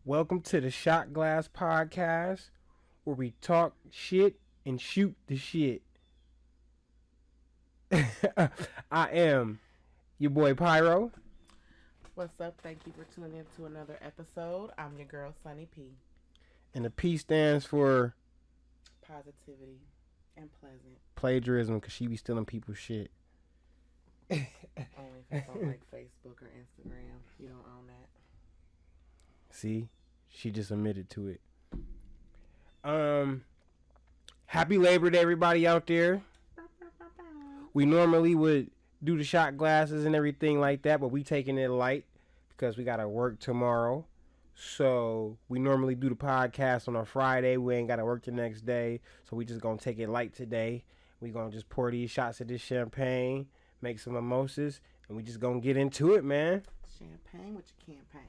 Welcome to the Shot Glass Podcast, where we talk shit and shoot the shit. I am your boy Pyro, What's up? Thank you for tuning in to another episode. I'm your girl, Sunny P. and the P stands for Positivity and pleasant. plagiarism because she be stealing people's shit. Only if it's on like Facebook or Instagram. You don't own that. See, she just admitted to it. Happy Labor Day, everybody out there. We normally would do the shot glasses and everything like that, but we taking it light because we gotta work tomorrow. So we normally do the podcast on a Friday. We ain't gotta work the next day, so we just gonna take it light today. We gonna just pour these shots of this champagne, make some mimosas, and we just gonna get into it, man. Champagne with your campaign.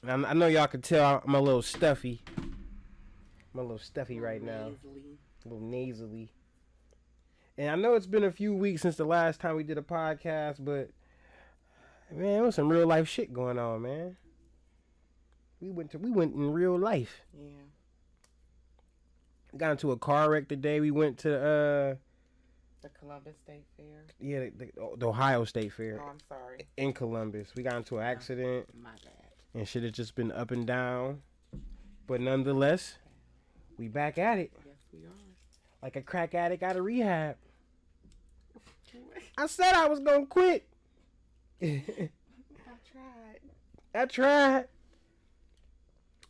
And I know y'all can tell I'm a little stuffy. I'm a little stuffy right now, a little nasally. And I know it's been a few weeks since the last time we did a podcast, but man, it was some real life shit going on, man. We went in real life. Yeah. Got into a car wreck today. We went to The Columbus State Fair. yeah, the Ohio State Fair. Oh, I'm sorry. In Columbus. We got into an accident. My bad. And shit has just been up and down. But nonetheless, we back at it. Yes, we are. Like a crack addict out of rehab. I said I was gonna quit. I I tried.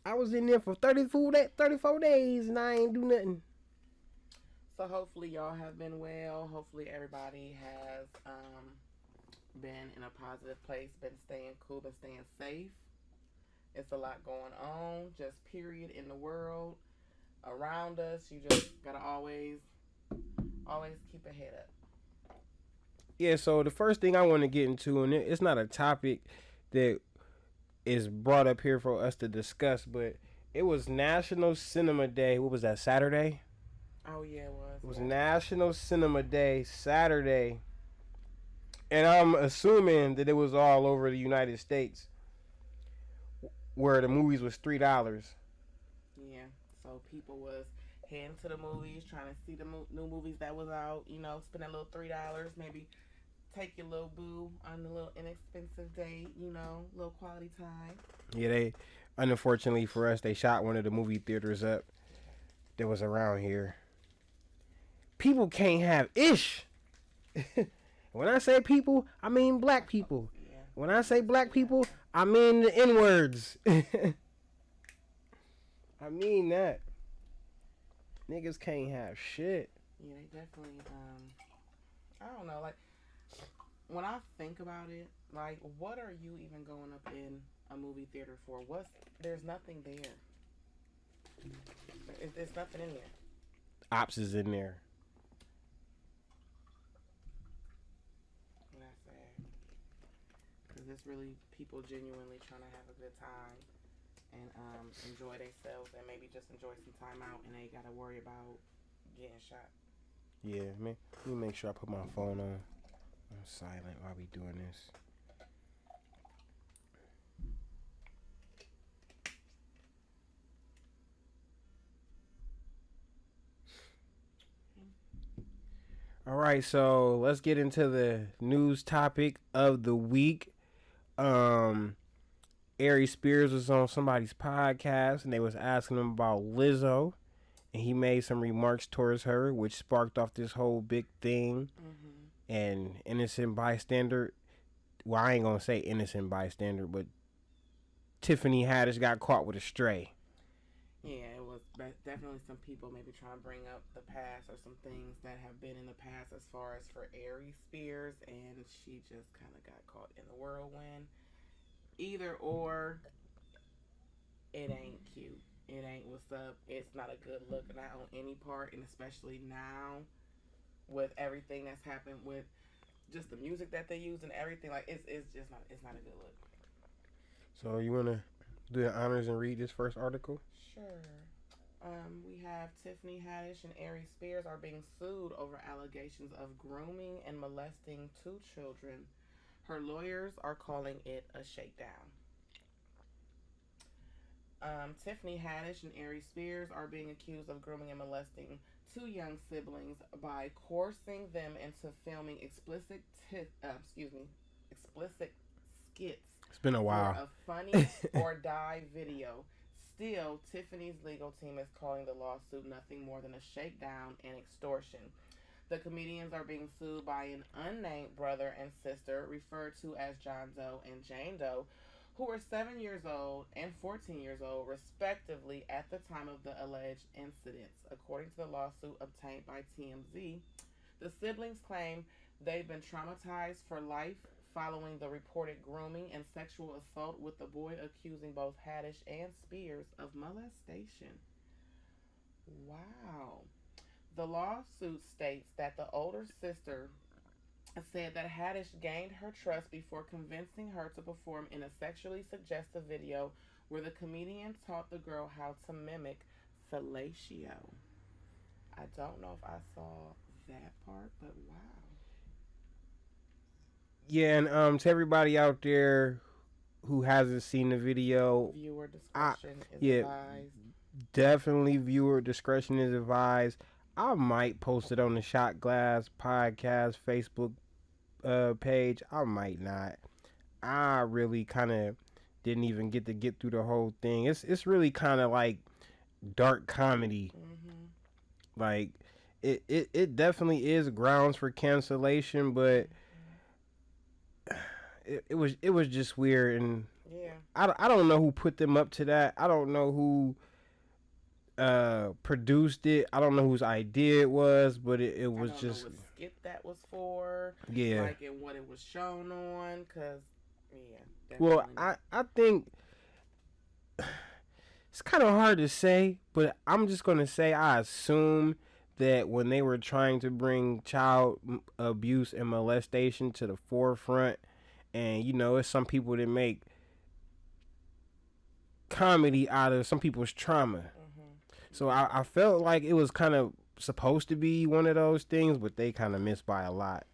I was in there for 34 days and I ain't do nothing. So hopefully y'all have been well. Hopefully everybody has been in a positive place, been staying cool, been staying safe. It's a lot going on, just period, in the world, around us. You just gotta always keep a head up. Yeah, so the first thing I want to get into, and it's not a topic that is brought up here for us to discuss, but it was National Cinema Day. What was that, Saturday? Oh, yeah, it was. It was National Cinema Day, Saturday. And I'm assuming that it was all over the United States where the movies was $3. Yeah, so people was heading to the movies, trying to see the new movies that was out, spend a little $3, maybe take your little boo on a little inexpensive date, little quality time. Yeah, they, unfortunately for us, they shot one of the movie theaters up that was around here. People can't have ish. When I say people, I mean black people. Yeah. When I say black people, I mean the N-words. I mean that. Niggas can't have shit. Yeah, they definitely, I don't know, like, when I think about it, like, what are you even going up in a movie theater for? There's nothing there. There's nothing in there. Ops is in there. That's sad. Because it's really people genuinely trying to have a good time and enjoy themselves and maybe just enjoy some time out and they got to worry about getting shot. Yeah, man. Let me make sure I put my phone on silent while we doing this. All right, so let's get into the news topic of the week. Ari Spears was on somebody's podcast and they was asking him about Lizzo, and he made some remarks towards her, which sparked off this whole big thing. Mm-hmm. And innocent bystander, well, I ain't gonna say innocent bystander, but Tiffany Haddish got caught with a stray. Yeah, it was definitely some people maybe trying to bring up the past or some things that have been in the past as far as for Ari Spears, and she just kind of got caught in the whirlwind. Either or, it ain't cute. It ain't what's up. It's not a good look, not on any part, and especially now with everything that's happened with just the music that they use and everything. Like it's just not a good look. So you wanna do the honors and read this first article? Sure. We have Tiffany Haddish and Ari Spears are being sued over allegations of grooming and molesting two children. Her lawyers are calling it a shakedown. Tiffany Haddish and Aries Spears are being accused of grooming and molesting two young siblings by coercing them into filming explicit skits It's been a for while. a funny or die video. Still, Tiffany's legal team is calling the lawsuit nothing more than a shakedown and extortion. The comedians are being sued by an unnamed brother and sister referred to as John Doe and Jane Doe, who were 7 years old and 14 years old, respectively, at the time of the alleged incidents. According to the lawsuit obtained by TMZ, the siblings claim they've been traumatized for life following the reported grooming and sexual assault, with the boy accusing both Haddish and Spears of molestation. Wow. The lawsuit states that the older sister said that Haddish gained her trust before convincing her to perform in a sexually suggestive video where the comedian taught the girl how to mimic fellatio. I don't know if I saw that part, but wow. Yeah, and to everybody out there who hasn't seen the video, Viewer I discretion is yeah, advised. definitely viewer discretion is advised. I might post it on the Shot Glass Podcast Facebook page. I might not. I really kind of didn't even get through the whole thing. It's really kind of like dark comedy. Mm-hmm. Like it definitely is grounds for cancellation, but it was just weird, and Yeah. I don't know who put them up to that. I don't know who produced it. I don't know whose idea it was, but it I was don't know just what skit that was for, yeah. like, and what it was shown on, because, yeah, Well, definitely not. I think it's kind of hard to say, but I'm just gonna say I assume that when they were trying to bring child abuse and molestation to the forefront, and it's some people that make comedy out of some people's trauma. Mm-hmm. So I felt like it was kind of supposed to be one of those things, but they kind of missed by a lot.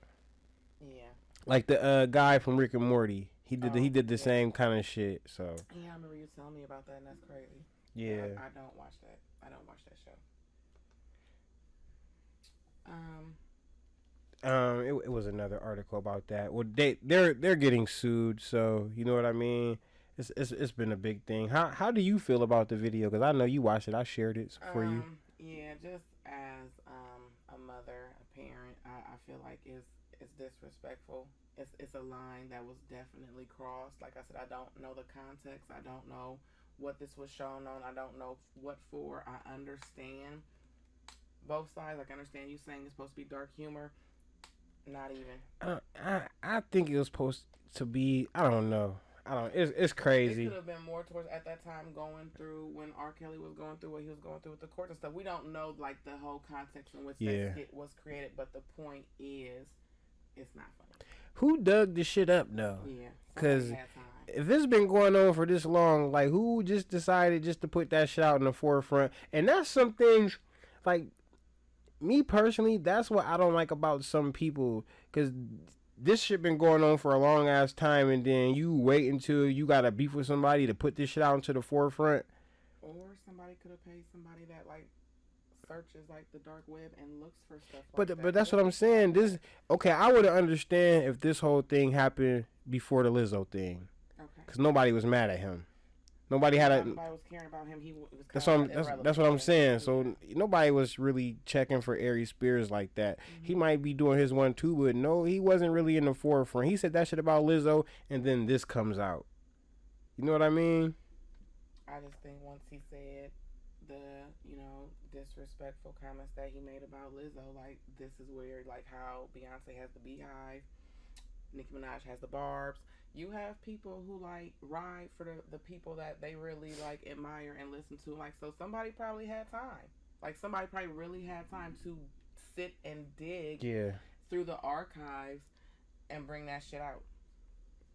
Yeah. Like the guy from Rick and Morty, he Oh, did the yeah. same kind of shit. So Yeah, I remember you telling me about that, and that's crazy. yeah. I don't watch that. I don't watch that show. Um, It was another article about that. Well, they're getting sued, so you know what I mean. It's been a big thing. How do you feel about the video? Because I know you watched it. I shared it for you. yeah, just as a mother, a parent, I feel like it's disrespectful. It's a line that was definitely crossed. Like I said, I don't know the context. I don't know what this was shown on. I don't know what for. I understand both sides. Like I understand you saying it's supposed to be dark humor. Not even. I think it was supposed to be. I don't know. I don't. It's It crazy. could have been more towards at that time going through when R. Kelly was going through what he was going through with the court and stuff. We don't know like the whole context in which that Yeah. skit was created, but the point is, it's not funny. Who dug the shit up though? Yeah, somebody Because had time. if it's been going on for this long, like who just decided just to put that shit out in the forefront? And that's some things, like me personally, that's what I don't like about some people. Because this shit been going on for a long ass time, and then you wait until you got to beef with somebody to put this shit out into the forefront. Or somebody could have paid somebody that like searches like the dark web and looks for stuff like But that. but that's what I'm saying. This okay. I would understand if this whole thing happened before the Lizzo thing, Okay. because nobody was mad at him. Nobody had a. Nobody was caring about him. He was That's kind what of that's what I'm saying. Yeah. So nobody was really checking for Aries Spears like that. Mm-hmm. He might be doing his one too, but no, he wasn't really in the forefront. He said that shit about Lizzo, and then this comes out. You know what I mean? I just think once he said the disrespectful comments that he made about Lizzo, like this is where like how Beyonce has the beehive, Nicki Minaj has the barbs. You have people who like ride for the people that they really like admire and listen to. Like so somebody probably had time. Like somebody probably really had time to sit and dig Yeah. through the archives and bring that shit out.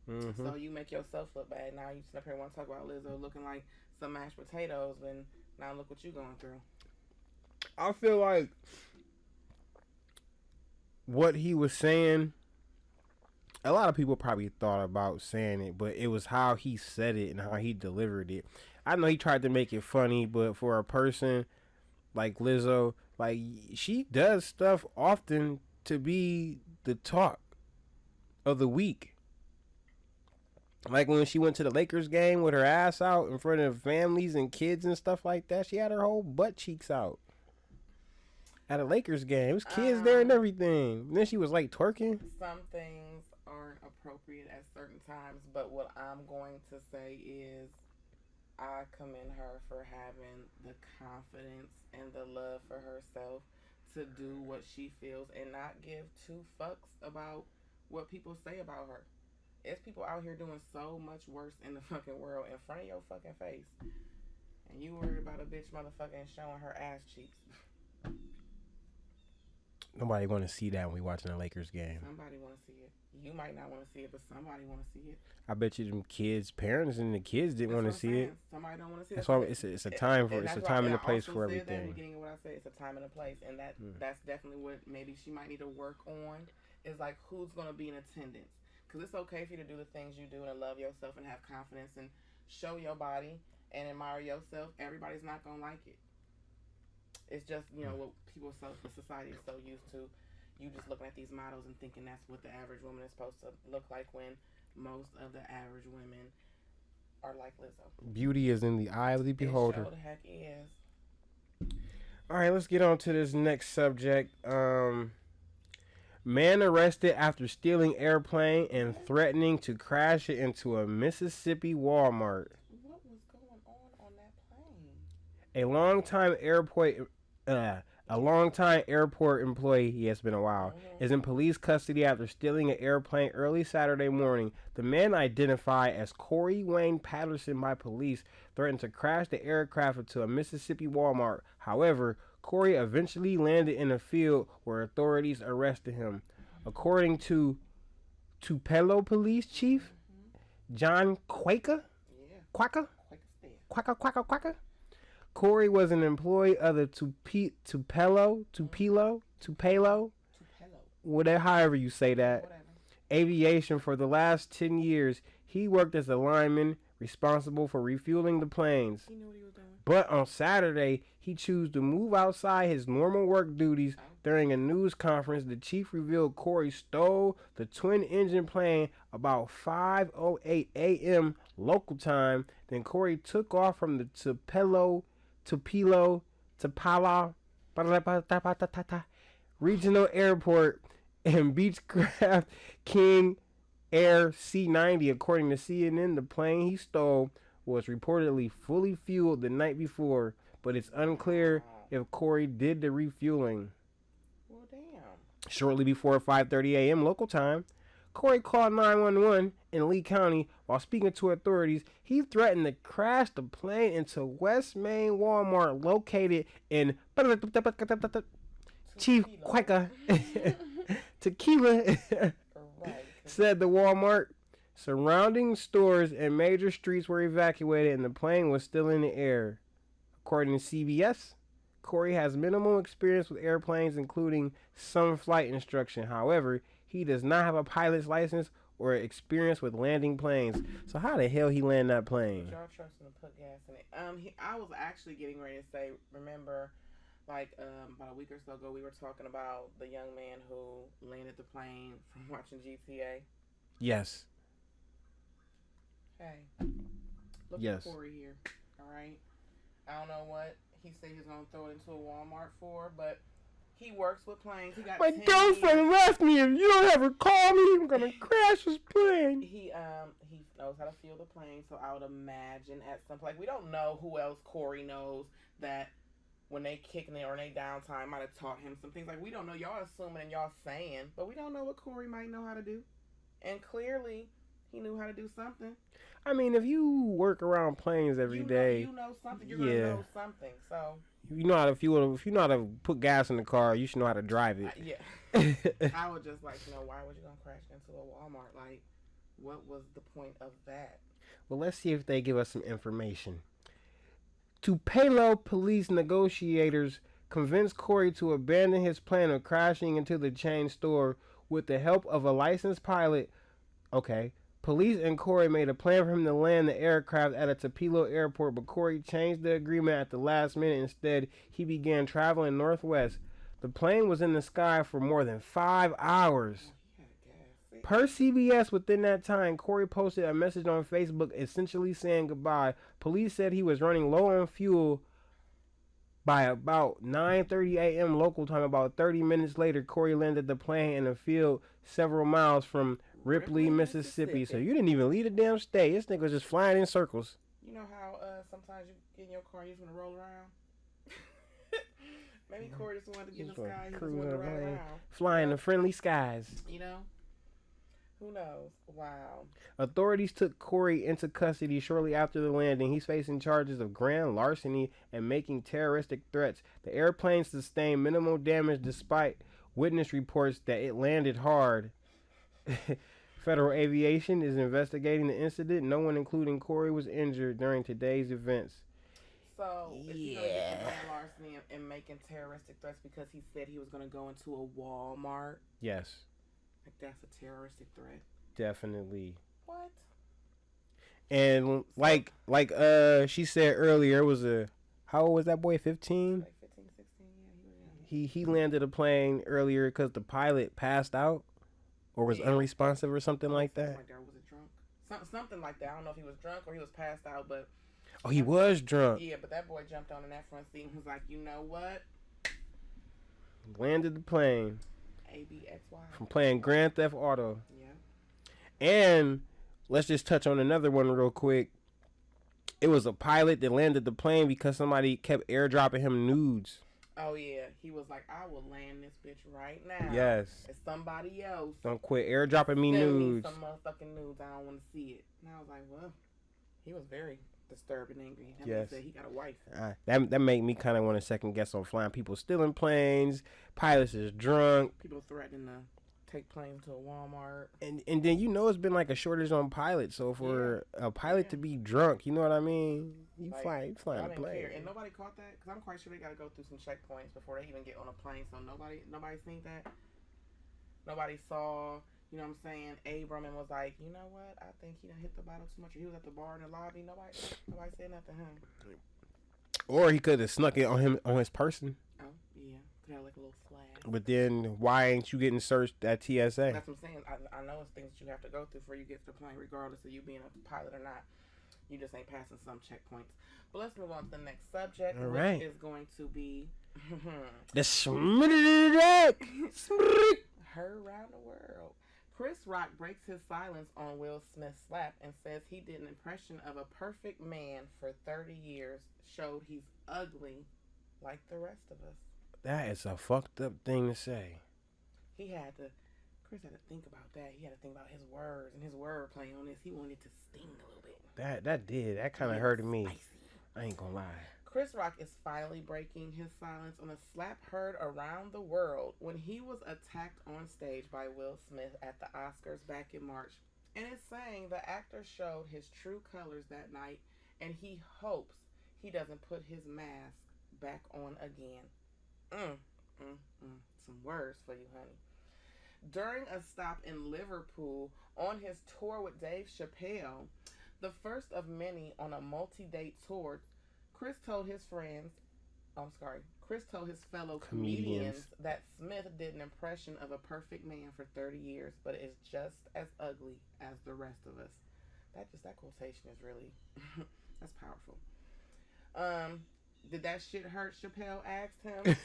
Mm-hmm. So you make yourself look bad. Now you sit up here and want to talk about Lizzo looking like some mashed potatoes, and now look what you going through. I feel like what he was saying, a lot of people probably thought about saying it, but it was how he said it and how he delivered it. I know he tried to make it funny, but for a person like Lizzo, like she does stuff often to be the talk of the week. Like when she went to the Lakers game with her ass out in front of families and kids and stuff like that, she had her whole butt cheeks out at a Lakers game. It was kids there and Um, everything. And then she was like twerking. some things aren't appropriate at certain times, but what I'm going to say is I commend her for having the confidence and the love for herself to do what she feels and not give two fucks about what people say about her. It's people out here doing so much worse in the fucking world in front of your fucking face. And you worried about a bitch motherfucking showing her ass cheeks. Nobody want to see that when we watching a Lakers game. Somebody want to see it. You might not want to see it, but somebody want to see it. I bet you them kids, parents, and the kids didn't want to see it. Somebody don't want to see it. That's why it's a time for it's a time and a place for everything. That in the everything. beginning of what I said, it's a time and a place, and that's definitely what maybe she might need to work on. Is like who's gonna be in attendance. Because it's okay for you to do the things you do and love yourself and have confidence and show your body and admire yourself. Everybody's not gonna like it. It's just what people the society is so used to. You just looking at these models and thinking that's what the average woman is supposed to look like when most of the average women are like Lizzo. Beauty is in the eye of the beholder. It sure the heck is. All right, let's get on to this next subject. Man arrested after stealing airplane and threatening to crash it into a Mississippi Walmart. What was going on that plane? A longtime airport employee, yeah, it's been a while, is in police custody after stealing an airplane early Saturday morning. The man, identified as Corey Wayne Patterson by police, threatened to crash the aircraft into a Mississippi Walmart. However, Corey eventually landed in a field where authorities arrested him. According to Tupelo Police Chief John Quaker, Quacker, Corey was an employee of the Tupelo, whatever, however you say that, aviation for the last 10 years. He worked as a lineman responsible for refueling the planes. He knew what he was doing. But on Saturday, he chose to move outside his normal work duties. During a news conference, the chief revealed Corey stole the twin-engine plane about 5:08 a.m. local time. Then Corey took off from the Tupelo Regional Airport and Beechcraft King Air C-90. According to CNN, the plane he stole was reportedly fully fueled the night before, but it's unclear if Corey did the refueling. Well, damn. Shortly before 5:30 a.m. local time, Corey called 911 in Lee County. While speaking to authorities, he threatened to crash the plane into West Main Walmart located in Chief Quaker Tequila said the Walmart. Surrounding stores and major streets were evacuated and the plane was still in the air. According to CBS, Corey has minimal experience with airplanes, including some flight instruction. However, he does not have a pilot's license or experience with landing planes. So how the hell he land that plane? Y'all trust him to put gas in it. I was actually getting ready to say, remember, about a week or so ago, we were talking about the young man who landed the plane from watching GTA. Yes. Hey, look Yes. at Corey here. All right. I don't know what he said he was gonna throw it into a Walmart for, but he works with planes. He got My 10 girlfriend years. left me. If you don't ever call me, I'm gonna crash this plane. He knows how to fuel the plane, so I would imagine at some point, we don't know who else Corey knows that when they kicking it or they downtime might have taught him some things. Like, we don't know. Y'all assuming and y'all saying, but we don't know what Corey might know how to do. And clearly, he knew how to do something. I mean, if you work around planes every day, you know something. You're gonna know something. So you know how to fuel. If you know how to put gas in the car, you should know how to drive it. yeah. I would just like to know, why would you gonna crash into a Walmart? Like, what was the point of that? Well, let's see if they give us some information. Tupelo police negotiators convinced Corey to abandon his plan of crashing into the chain store with the help of a licensed pilot. Okay, Police and Corey made a plan for him to land the aircraft at a Tupelo airport, but Corey changed the agreement at the last minute. Instead, he began traveling northwest. The plane was in the sky for more than 5 hours. Per CBS, within that time, Corey posted a message on Facebook essentially saying goodbye. Police said he was running low on fuel by about 9:30 a.m. local time. About 30 minutes later, Corey landed the plane in a field several miles from Ripley, Mississippi. So you didn't even leave the damn state. This nigga was just flying in circles. You know how sometimes you get in your car and you just want to roll around? Maybe Corey just wanted to get in the sky. He just wanted to ride around. Flying in friendly skies. You know? Who knows? Wow. Authorities took Corey into custody shortly after the landing. He's facing charges of grand larceny and making terroristic threats. The airplane sustained minimal damage despite witness reports that it landed hard. Federal Aviation is investigating the incident. No one, including Corey, was injured during today's events. So, is he going to get the grand larceny and making terroristic threats because he said he was going to go into a Walmart? Yes. Like, that's a terroristic threat. Definitely. What? And like she said earlier, it was how old was that boy? 15? Like 15, 16, yeah. He landed a plane earlier because the pilot passed out or was unresponsive or something like that. Like that. Was it drunk? Something like that. I don't know if he was drunk or he was passed out, but... Oh, he was drunk. Yeah, but that boy jumped on in that front seat and was like, you know what? Landed the plane. ABXY. From playing Grand Theft Auto. Yeah. And let's just touch on another one real quick. It was a pilot that landed the plane because somebody kept airdropping him nudes. Oh, yeah. He was like, I will land this bitch right now. Yes. It's somebody else. Don't quit airdropping me nudes. Send me some motherfucking nudes. I don't want to see it. And I was like, well, he was very disturbed and angry. That yes. Said he got a wife. That made me kind of want to second guess on flying. People stealing planes. Pilots is drunk. People threatening to take planes to a Walmart. And then it's been like a shortage on pilots. So for a pilot to be drunk, you know what I mean? You flying a plane. Care. And nobody caught that because I'm quite sure they got to go through some checkpoints before they even get on a plane. So nobody seen that. Nobody saw. You know what I'm saying? Abram and was like, you know what? I think he done hit the bottle too much. Or he was at the bar in the lobby. Nobody said nothing to him. Or he could have snuck it on his person. Oh, yeah. Could have like a little flag. But then why ain't you getting searched at TSA? That's what I'm saying. I know it's things that you have to go through before you get to the plane, regardless of you being a pilot or not. You just ain't passing some checkpoints. But let's move on to the next subject, which is going to be the Smrick. Her around the world. Chris Rock breaks his silence on Will Smith's slap and says he did an impression of a perfect man for 30 years, showed he's ugly like the rest of us. That is a fucked up thing to say. Chris had to think about that. He had to think about his words and his wordplay on this. He wanted to sting a little bit. That kind of hurted me. I ain't gonna lie. Chris Rock is finally breaking his silence on a slap heard around the world when he was attacked on stage by Will Smith at the Oscars back in March. And it's saying the actor showed his true colors that night and he hopes he doesn't put his mask back on again. Some words for you, honey. During a stop in Liverpool on his tour with Dave Chappelle, the first of many on a multi-date tour, Chris told his fellow comedians that Smith did an impression of a perfect man for 30 years, but is just as ugly as the rest of us. That quotation is really, that's powerful. Did that shit hurt? Chappelle asked him.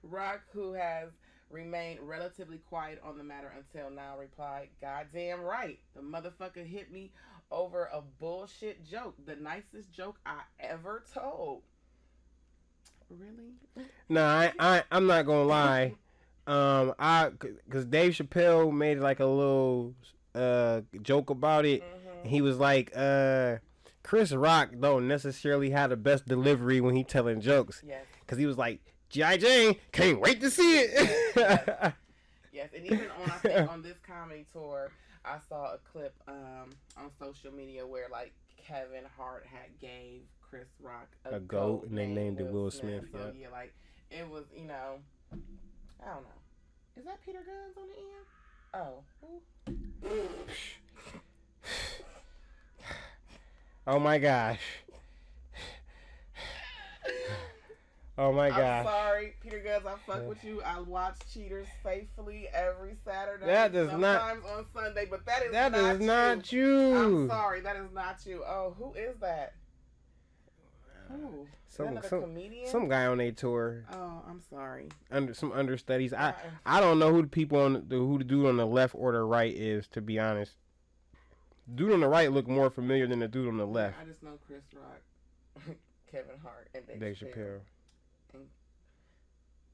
Rock, who has remained relatively quiet on the matter until now, replied, "Goddamn right. The motherfucker hit me over a bullshit joke. The nicest joke I ever told." Really? No, I'm not gonna lie. Cause Dave Chappelle made like a little joke about it. Mm-hmm. He was like, Chris Rock don't necessarily have the best delivery when he telling jokes. Yes. Cause he was like, G.I. Jane, can't wait to see it. Yes, and even I think on this comedy tour, I saw a clip on social media where like Kevin Hart had gave Chris Rock a goat and they named it Will Smith. So yeah, like it was, I don't know. Is that Peter Guns on the end? Oh. Oh my gosh. Oh my I'm gosh. sorry, Peter Guns. I fuck with you. I watch Cheaters faithfully every Saturday. That does sometimes on Sunday, but that is not you. you. I'm sorry, that is not you. Oh, who is that? Who? Is that another comedian? Some guy on a tour. Oh, I'm sorry. Some understudies. I don't know who the people who the dude on the left or the right is, to be honest. Dude on the right look more familiar than the dude on the left. I just know Chris Rock, Kevin Hart, and Dave Chappelle. And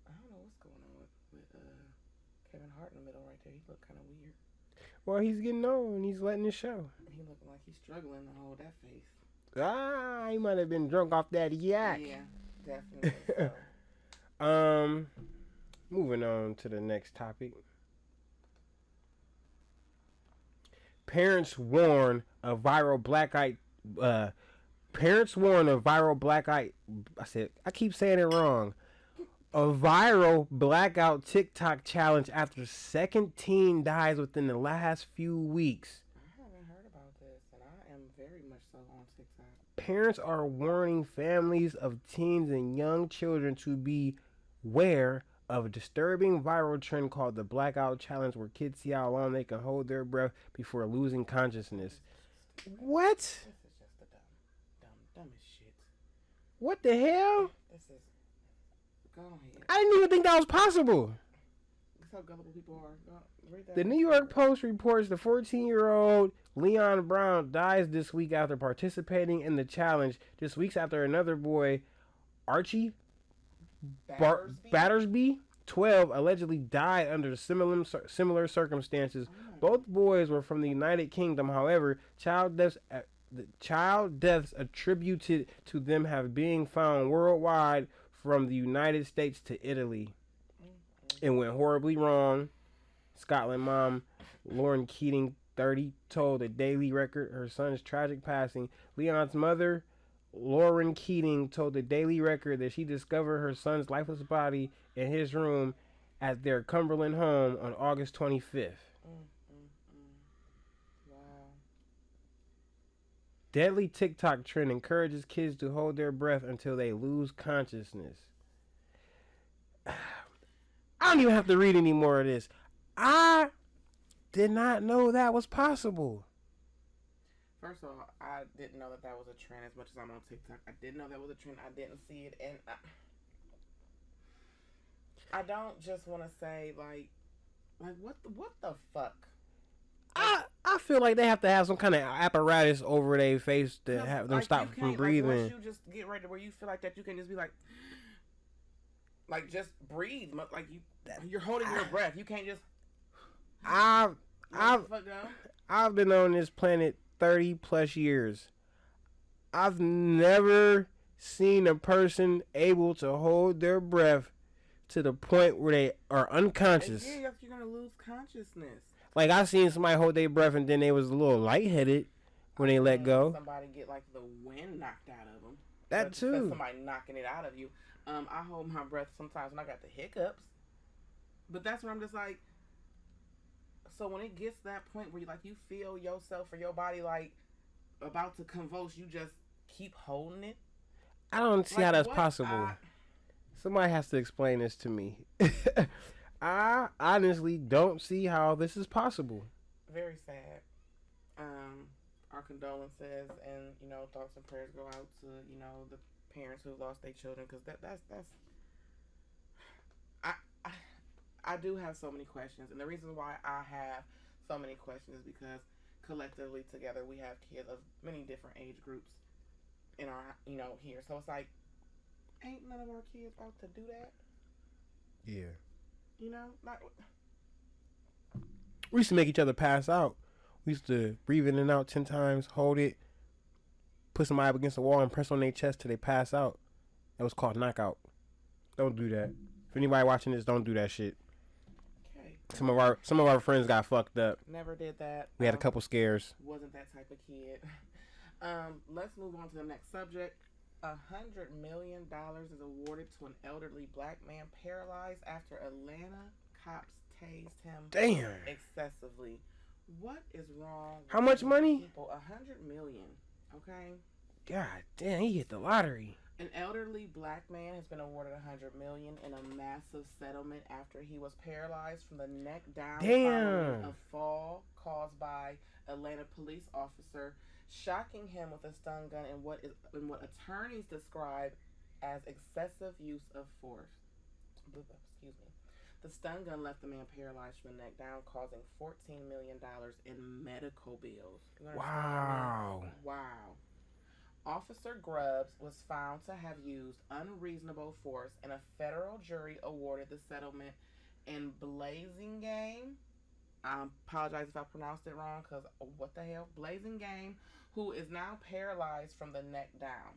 I don't know what's going on with Kevin Hart in the middle right there. He looked kind of weird. Well, he's getting old and he's letting it show. He looking like he's struggling to hold that face. He might have been drunk off that yak. Yeah, definitely. So. Moving on to the next topic. Parents warn of viral black eye. Parents warn of viral black eye. I keep saying it wrong. A viral blackout TikTok challenge after second teen dies within the last few weeks. I haven't heard about this, and I am very much so on TikTok. Parents are warning families of teens and young children to beware of a disturbing viral trend called the blackout challenge, where kids see how long they can hold their breath before losing consciousness. What? This is just the dumbest shit. What the hell? This is. Go ahead. I didn't even think that was possible. That's how gullible people are. Read that. The New York Post reports the 14-year-old Leon Brown dies this week after participating in the challenge, just weeks after another boy, Archie Battersby, 12, allegedly died under similar circumstances. Both boys were from the United Kingdom. However, child deaths attributed to them have been found worldwide, from the United States to Italy. It went horribly wrong. Scotland mom Lauren Keating, 30, told the Daily Record her son's tragic passing. Leon's mother, Lauren Keating, told the Daily Record that she discovered her son's lifeless body in his room at their Cumberland home on August 25th. Wow. Deadly TikTok trend encourages kids to hold their breath until they lose consciousness. I don't even have to read any more of this. I did not know that was possible. First of all, I didn't know that was a trend as much as I'm on TikTok. I didn't know that was a trend. I didn't see it. And I don't just want to say, like what the fuck? I feel like they have to have some kind of apparatus over their face to have them stop from breathing. Once you just get ready to where you feel like that, you can just be like just breathe. Like you're holding your breath. You can't just. I've been on this planet 30 plus years. I've never seen a person able to hold their breath to the point where they are unconscious. Yeah, you're gonna lose consciousness. Like, I seen somebody hold their breath and then they was a little lightheaded when they let go. Somebody get like the wind knocked out of them. That too. Somebody knocking it out of you. I hold my breath sometimes when I got the hiccups. But that's where I'm just like. So when it gets to that point where you feel yourself or your body like about to convulse, you just keep holding it. I don't see how that's possible. Somebody has to explain this to me. I honestly don't see how this is possible. Very sad. Our condolences and thoughts and prayers go out to the parents who lost their children, because that's I do have so many questions, and the reason why I have so many questions is because collectively together we have kids of many different age groups in our here. So it's like, ain't none of our kids about to do that. Yeah. Not. We used to make each other pass out. We used to breathe in and out 10 times, hold it, put somebody up against the wall and press on their chest till they pass out. That was called knockout. Don't do that. If anybody watching this, don't do that shit. Okay. Some of our friends got fucked up. Never did that. We had a couple scares. Wasn't that type of kid. Let's move on to the next subject. $100 million is awarded to an elderly black man paralyzed after Atlanta cops tased him Damn. excessively. What is wrong How with much these money? people? 100 million. Okay. God damn, he hit the lottery. An elderly black man has been awarded 100 million in a massive settlement after he was paralyzed from the neck down following Damn. a fall caused by Atlanta police officer shocking him with a stun gun in what attorneys describe as excessive use of force. Excuse me. The stun gun left the man paralyzed from the neck down, causing $14 million in medical bills. You understand what I Wow. mean? Wow. Officer Grubbs was found to have used unreasonable force, and a federal jury awarded the settlement in Blazing Game. I apologize if I pronounced it wrong, because what the hell? Blazing Game, who is now paralyzed from the neck down.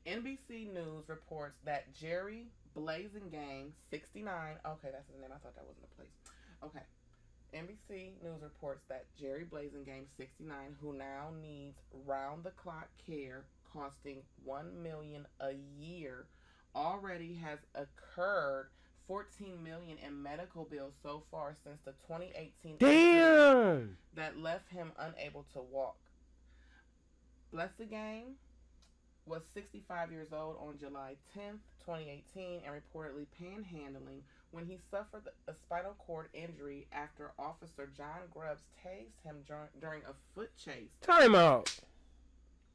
NBC News reports that Jerry Blazing Game, 69. Okay, that's his name. I thought that wasn't a place. Okay. NBC News reports that Jerry Blazingame, 69, who now needs round-the-clock care costing $1 million a year, already has incurred $14 million in medical bills so far since the 2018 Damn. that left him unable to walk. Blessingame was 65 years old on July 10th, 2018, and reportedly panhandling when he suffered a spinal cord injury after Officer John Grubbs tased him during a foot chase. Time out.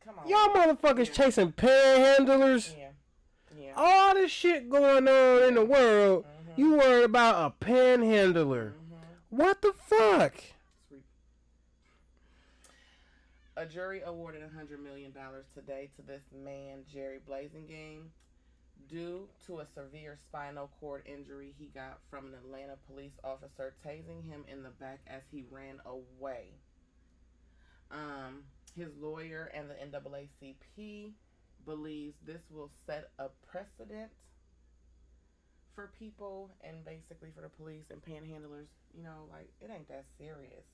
Come on. Y'all motherfuckers chasing panhandlers. Yeah. Yeah. All this shit going on in the world. Mm-hmm. You worried about a panhandler. Mm-hmm. What the fuck? Sweet. A jury awarded $100 million today to this man, Jerry Blazingame, due to a severe spinal cord injury he got from an Atlanta police officer tasing him in the back as he ran away. His lawyer and the NAACP believes this will set a precedent for people and basically for the police and panhandlers. You know, like, it ain't that serious.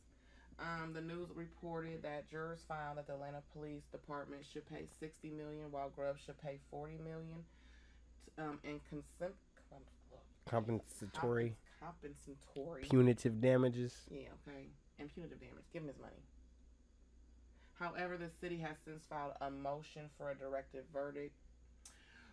The news reported that jurors found that the Atlanta Police Department should pay $60 million, while Grubbs should pay $40 million in Compensatory. compensatory. Punitive damages. Yeah, okay, and punitive damage. Give him his money. However, the city has since filed a motion for a directed verdict,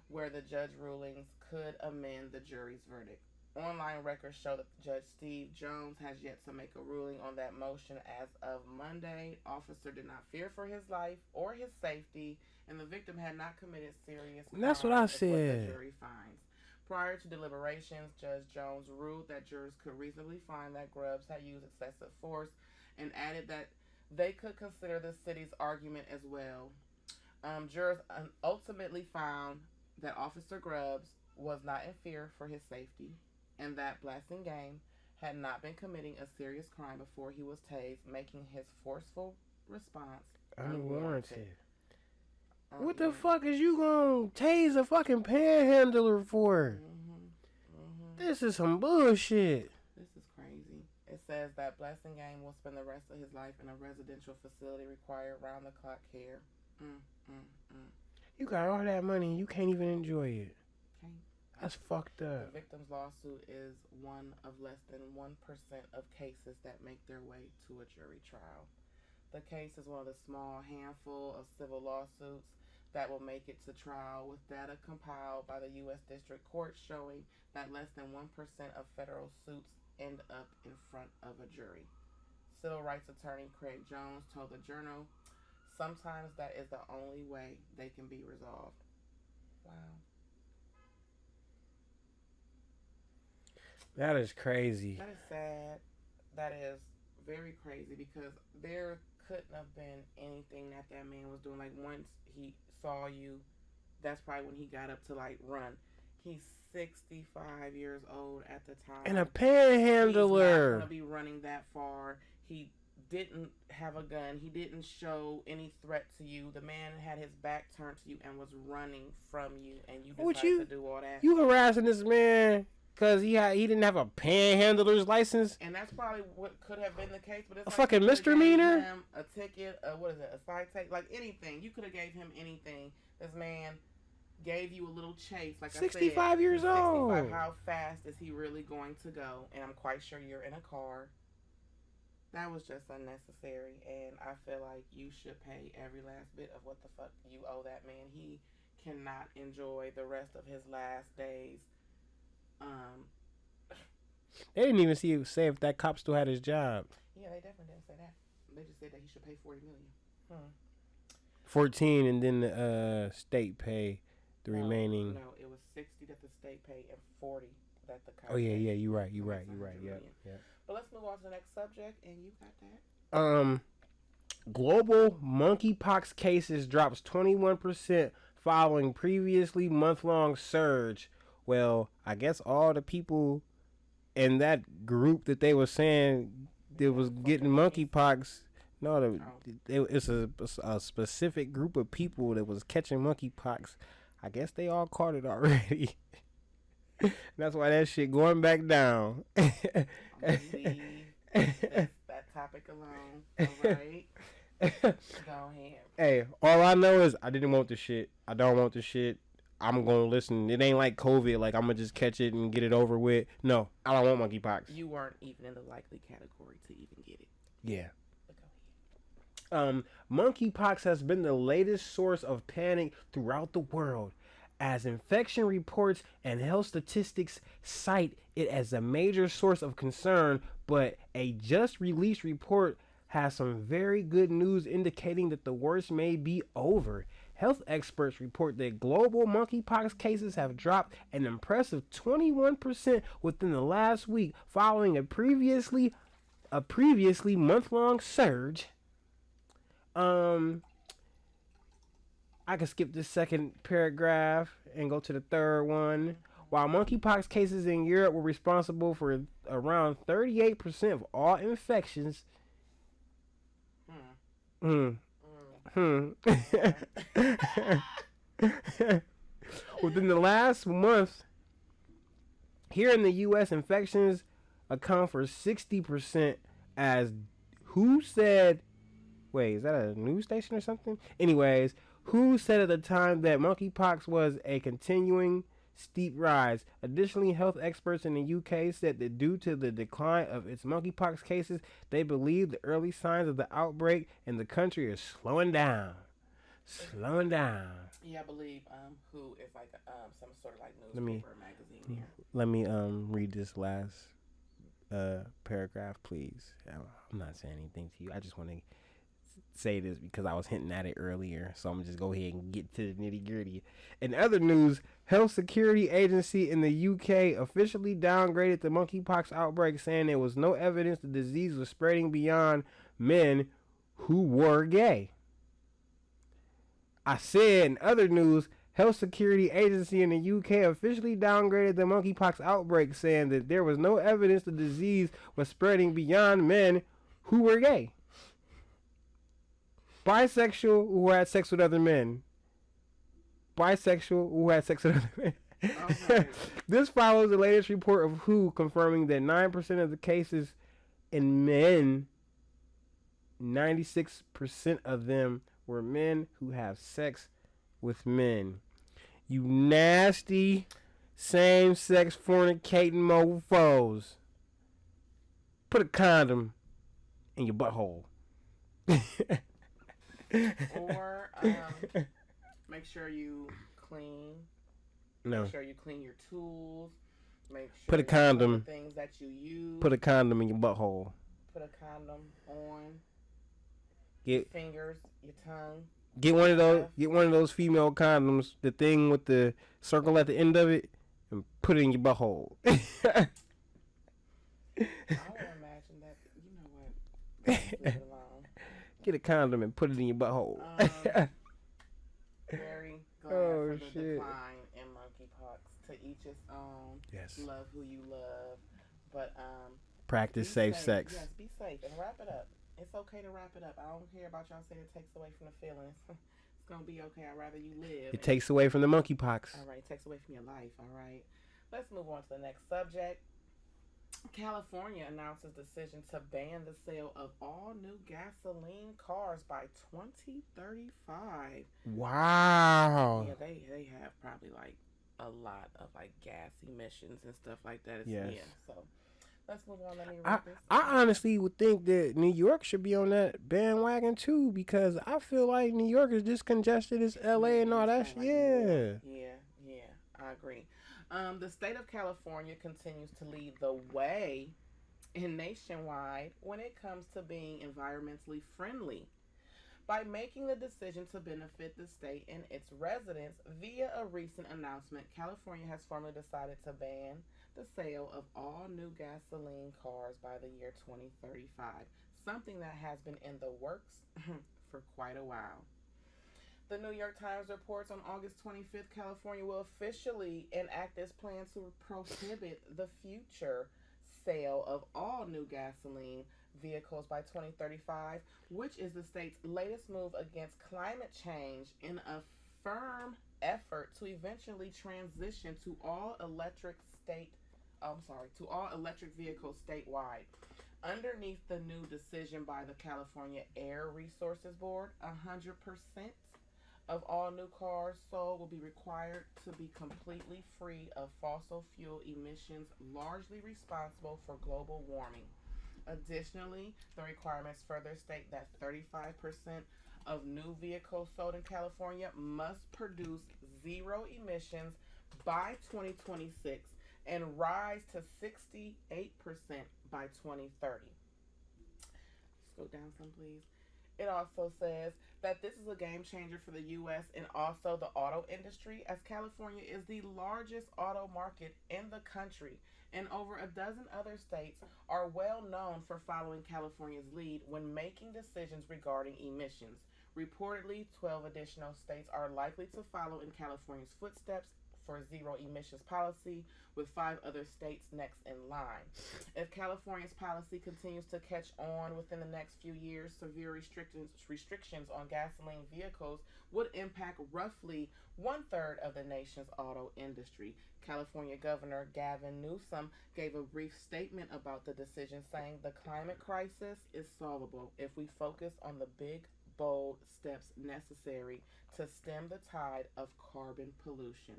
where the judge rulings could amend the jury's verdict. Online records show that Judge Steve Jones has yet to make a ruling on that motion as of Monday. Officer did not fear for his life or his safety, and the victim had not committed serious crimes. That's what I said. What the said. jury finds. Prior to deliberations, Judge Jones ruled that jurors could reasonably find that Grubbs had used excessive force, and added that they could consider the city's argument as well. Jurors ultimately found that Officer Grubbs was not in fear for his safety, and that Blessingame had not been committing a serious crime before he was tased, making his forceful response unwarranted. What the fuck is you gonna tase a fucking panhandler for? This is some bullshit. This is crazy. It says that Blessingame will spend the rest of his life in a residential facility, require round-the-clock care. You got all that money and you can't even enjoy it. Okay. That's fucked up. The victim's lawsuit is one of less than 1% of cases that make their way to a jury trial. The case is one of the small handful of civil lawsuits that will make it to trial, with data compiled by the U.S. District Court showing that less than 1% of federal suits end up in front of a jury. Civil rights attorney Craig Jones told the Journal, "Sometimes that is the only way they can be resolved." Wow. That is crazy. That is sad. That is very crazy, because there couldn't have been anything that man was doing. Like, once he saw you, that's probably when he got up to, like, run. He's 65 years old at the time. And a panhandler. He's not going to be running that far. He didn't have a gun. He didn't show any threat to you. The man had his back turned to you and was running from you, and you decided to do all that. You harassing this man because he didn't have a panhandler's license? And that's probably what could have been the case. But it's a like fucking misdemeanor? Him a ticket, a side take, like anything. You could have gave him anything. This man gave you a little chase. Like I said, 65 he's years 65. old. How fast is he really going to go? And I'm quite sure you're in a car. That was just unnecessary, and I feel like you should pay every last bit of what the fuck you owe that man. He cannot enjoy the rest of his last days. Um, They didn't even say if that cop still had his job. yeah, they definitely didn't say that. They just said that he should pay 40 million. 14, and then the state pay the No, remaining. no, it was 60 that the state paid and 40 that the cop. Oh yeah, paid. yeah, you're right. So that's 100 million. Yep. But let's move on to the next subject, and you got that. Global monkeypox cases drops 21% following previously month-long surge. Well, I guess all the people in that group that they were saying that was getting monkeypox. No, it's a specific group of people that was catching monkeypox. I guess they all caught it already. That's why that shit going back down. Leave that topic alone. All right. Go ahead. Hey, all I know is I didn't want the shit. I don't want the shit. I'm gonna listen. It ain't like COVID. Like I'm gonna just catch it and get it over with. No, I don't want monkeypox. You weren't even in the likely category to even get it. Yeah. But go ahead. Monkeypox has been the latest source of panic throughout the world, as infection reports and health statistics cite it as a major source of concern. But a just released report has some very good news indicating that the worst may be over. Health experts report that global monkeypox cases have dropped an impressive 21% within the last week, following a previously month-long surge. I can skip this second paragraph and go to the third one. While monkeypox cases in Europe were responsible for around 38% of all infections. Within the last month, here in the U.S., infections account for 60%, as WHO said. Wait, is that a news station or something? Anyways, WHO said at the time that monkeypox was a continuing steep rise. Additionally, health experts in the UK said that due to the decline of its monkeypox cases, they believe the early signs of the outbreak in the country are slowing down. Yeah, I believe WHO is like some sort of like newspaper or magazine here. Let me read this last paragraph, please. I'm not saying anything to you. I just want to say this because I was hinting at it earlier, so I'm just go ahead and get to the nitty gritty. In other news, Health Security Agency in the UK officially downgraded the monkeypox outbreak, saying there was no evidence the disease was spreading beyond men who were gay. I said in other news, Health Security Agency in the UK officially downgraded the monkeypox outbreak, saying that there was no evidence the disease was spreading beyond men who were gay. Bisexual who had sex with other men. Bisexual who had sex with other men. Okay. This follows the latest report of WHO confirming that 9% of the cases in men, 96% of them were men who have sex with men. You nasty same-sex fornicating mofos. Put a condom in your butthole. Or make sure you clean. No. Make sure you clean your tools. Make sure put a condom. The things that you use. Put a condom in your butthole. Put a condom on. Get your fingers, your tongue. Get one of those. Get one of those female condoms. The thing with the circle at the end of it, and put it in your butthole. I would imagine that. You know what? Leave it alone. Get a condom and put it in your butthole. Very glad for the decline in monkeypox. To each his own. Yes. Love who you love, but practice safe sex. Yes, be safe and wrap it up. It's okay to wrap it up. I don't care about y'all saying it takes away from the feelings. It's gonna be okay. I'd rather you live. It takes away from the monkeypox. All right, it takes away from your life. All right. Let's move on to the next subject. California announces decision to ban the sale of all new gasoline cars by 2035. Wow. Yeah, they have probably like a lot of like gas emissions and stuff like that. It's, Yes. yeah, so let's move on. Let me I read this. I honestly would think that New York should be on that bandwagon too because I feel like New York is just congested as Yeah, LA and and all it's that. kind of like more. Yeah. Yeah, yeah, I agree. The state of California continues to lead the way in nationwide when it comes to being environmentally friendly. By making the decision to benefit the state and its residents via a recent announcement, California has formally decided to ban the sale of all new gasoline cars by the year 2035, something that has been in the works for quite a while. The New York Times reports on August 25th, California will officially enact its plan to prohibit the future sale of all new gasoline vehicles by 2035, which is the state's latest move against climate change in a firm effort to eventually transition to all electric state to all electric vehicles statewide. Underneath the new decision by the California Air Resources Board, 100% of all new cars sold will be required to be completely free of fossil fuel emissions, largely responsible for global warming. Additionally, the requirements further state that 35% of new vehicles sold in California must produce zero emissions by 2026 and rise to 68% by 2030. Let's go down some, please. It also says that this is a game changer for the U.S. and also the auto industry, as California is the largest auto market in the country, and over a dozen other states are well known for following California's lead when making decisions regarding emissions. Reportedly, 12 additional states are likely to follow in California's footsteps for zero emissions policy, with five other states next in line. If California's policy continues to catch on within the next few years, severe restrictions on gasoline vehicles would impact roughly one third of the nation's auto industry. California Governor Gavin Newsom gave a brief statement about the decision, saying the climate crisis is solvable if we focus on the big, bold steps necessary to stem the tide of carbon pollution.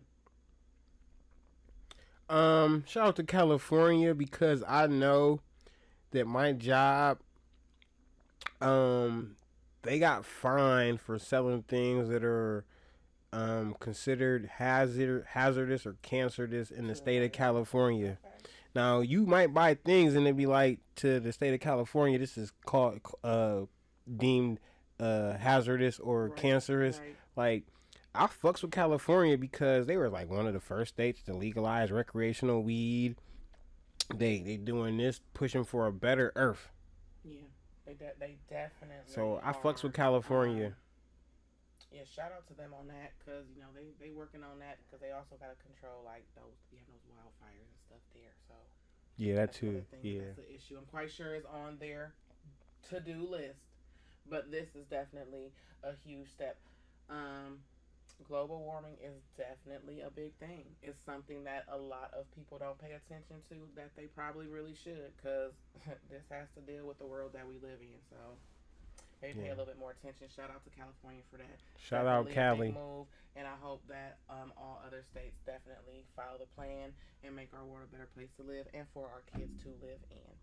Shout out to California because I know that my job, um, they got fined for selling things that are considered hazardous or cancerous in the To state of environment. California. Okay. Now you might buy things and it'd be like to the state of California, this is called deemed hazardous or Right, cancerous. right. Like I fucks with California because they were like one of the first states to legalize recreational weed. They doing this pushing for a better earth. Yeah, they definitely So I fucks with are. California. Yeah, shout out to them on that because you know they working on that because they also got to control like those we have those wildfires and stuff there. So Yeah, that that's another too. thing Yeah. that's an issue. I'm quite sure is on their to do list, but this is definitely a huge step. Um, Global warming is definitely a big thing. It's something that a lot of people don't pay attention to that they probably really should because this has to deal with the world that we live in. So maybe pay a Yeah. little bit more attention. Shout out to California for that. Shout out Definitely a big Cali. move, and I hope that all other states definitely follow the plan and make our world a better place to live and for our kids to live in.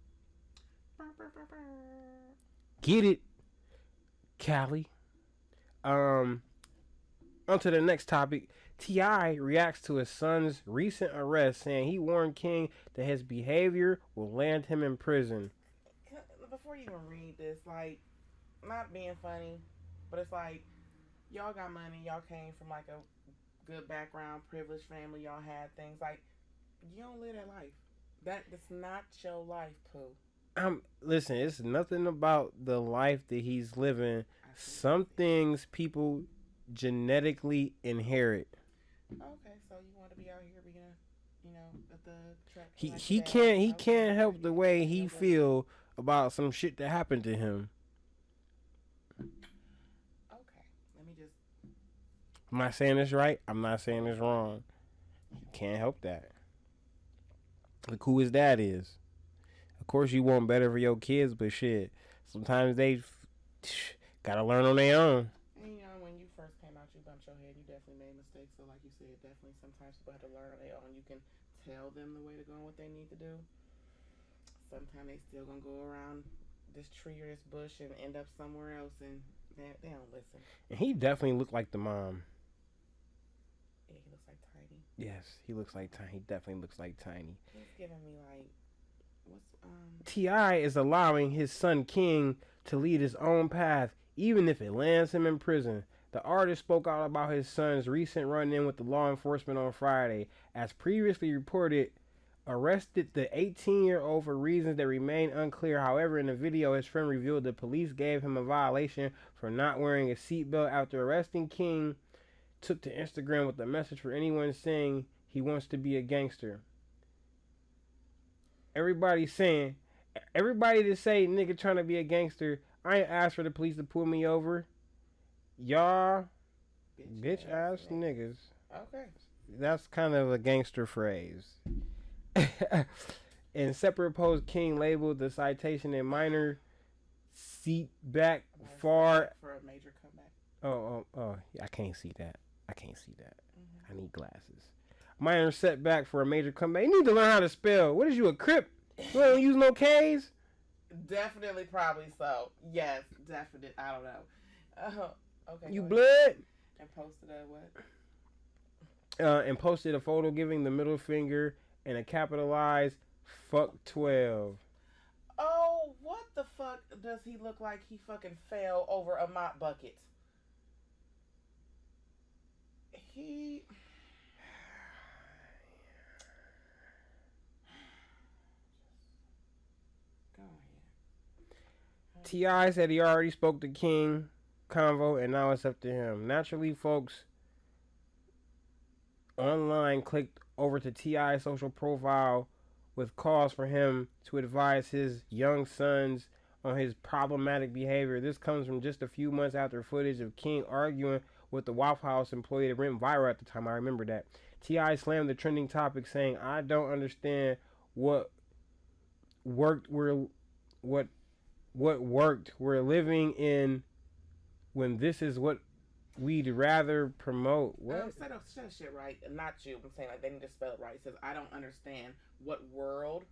Get it, Cali. Um, On to the next topic. T.I. reacts to his son's recent arrest, saying he warned King that his behavior will land him in prison. Before you even read this, like, not being funny, but it's like y'all got money, y'all came from like a good background, privileged family, y'all had things like you don't live that life. That's not your life, Pooh. Listen, it's nothing about the life that he's living. I see, I Some see. things people genetically inherit. Okay, so you want to be out here being a thug, He trapping like your he dad. can't he Okay, can't I help get the it. way Ain't he no judgment. feel about some shit that happened to him. Okay, let me just. I'm not saying this right. I'm not saying this wrong. Can't help that. Look who his dad is. Of course, you want better for your kids, but shit, sometimes they gotta learn on their own. And you know, when you first came out, you bumped your head. You definitely made mistakes. So, like you said, definitely sometimes people have to learn on their own. You can tell them the way to go and what they need to do. Sometimes they still gonna go around this tree or this bush and end up somewhere else, and they don't listen. And he definitely looked like the mom. Yeah, he looks like Tiny. Yes, he looks like Tiny. He definitely looks like Tiny. He's giving me like what's Ti is allowing his son King to lead his own path, even if it lands him in prison. The artist spoke out about his son's recent run-in with the law enforcement on Friday, as previously reported. Arrested the 18-year-old for reasons that remain unclear. However, in the video, his friend revealed the police gave him a violation for not wearing a seatbelt after arresting King. Took to Instagram with a message for anyone saying he wants to be a gangster. Everybody that say nigga trying to be a gangster, I ain't asked for the police to pull me over. Y'all, bitch ass niggas. Okay. That's kind of a gangster phrase. In separate post, King labeled the citation a minor seat back far. For a major comeback. Oh, I can't see that. I need glasses. Minor setback for a major comeback. You need to learn how to spell. What is you, a Crip? You don't use no K's? Definitely, probably so. Yes, definite. I don't know. Okay. You blood? And posted a what? And posted a photo giving the middle finger and a capitalized fuck 12. Oh, what the fuck does he look like? He fucking fell over a mop bucket. He. Go ahead. T.I. said he already spoke to King convo and now it's up to him. Naturally, folks online clicked over to T.I.'s social profile with calls for him to advise his young sons on his problematic behavior. This comes from just a few months after footage of King arguing with the Waffle House employee that went viral at the time. I remember that. T.I. slammed the trending topic saying, I don't understand what worked what worked we're living in when this is what we'd rather promote. What? Say that shit right. Not you. I'm saying like they need to spell it right. It says I don't understand what world.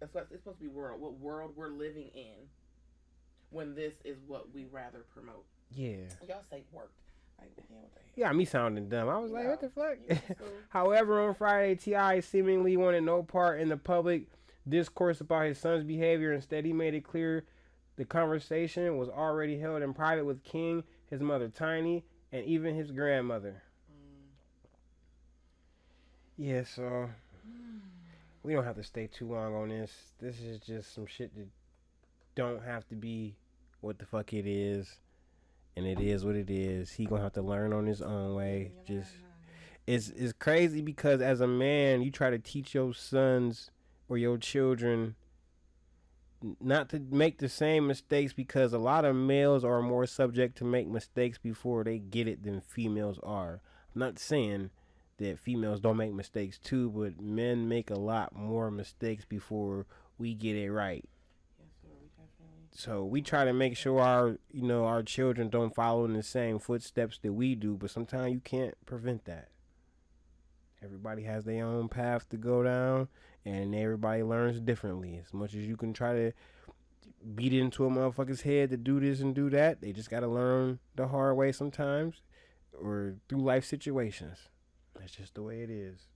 It's supposed to be world. What world we're living in when this is what we rather promote. Yeah. Y'all say worked. Like, what the hell? Yeah, me sounding dumb. I was like, what the fuck? However, on Friday, T.I. seemingly wanted no part in the public discourse about his son's behavior. Instead, he made it clear the conversation was already held in private with King, his mother Tiny, and even his grandmother. Yeah, so we don't have to stay too long on this. This is just some shit that don't have to be what the fuck it is. And it is what it is. He gonna have to learn on his own way. Just it's crazy because as a man, you try to teach your sons or your children not to make the same mistakes because a lot of males are more subject to make mistakes before they get it than females are. I'm not saying that females don't make mistakes too, but men make a lot more mistakes before we get it right. So we try to make sure our children don't follow in the same footsteps that we do, but sometimes you can't prevent that. Everybody has their own path to go down, and everybody learns differently. As much as you can try to beat it into a motherfucker's head to do this and do that, they just gotta learn the hard way sometimes, or through life situations. That's just the way it is.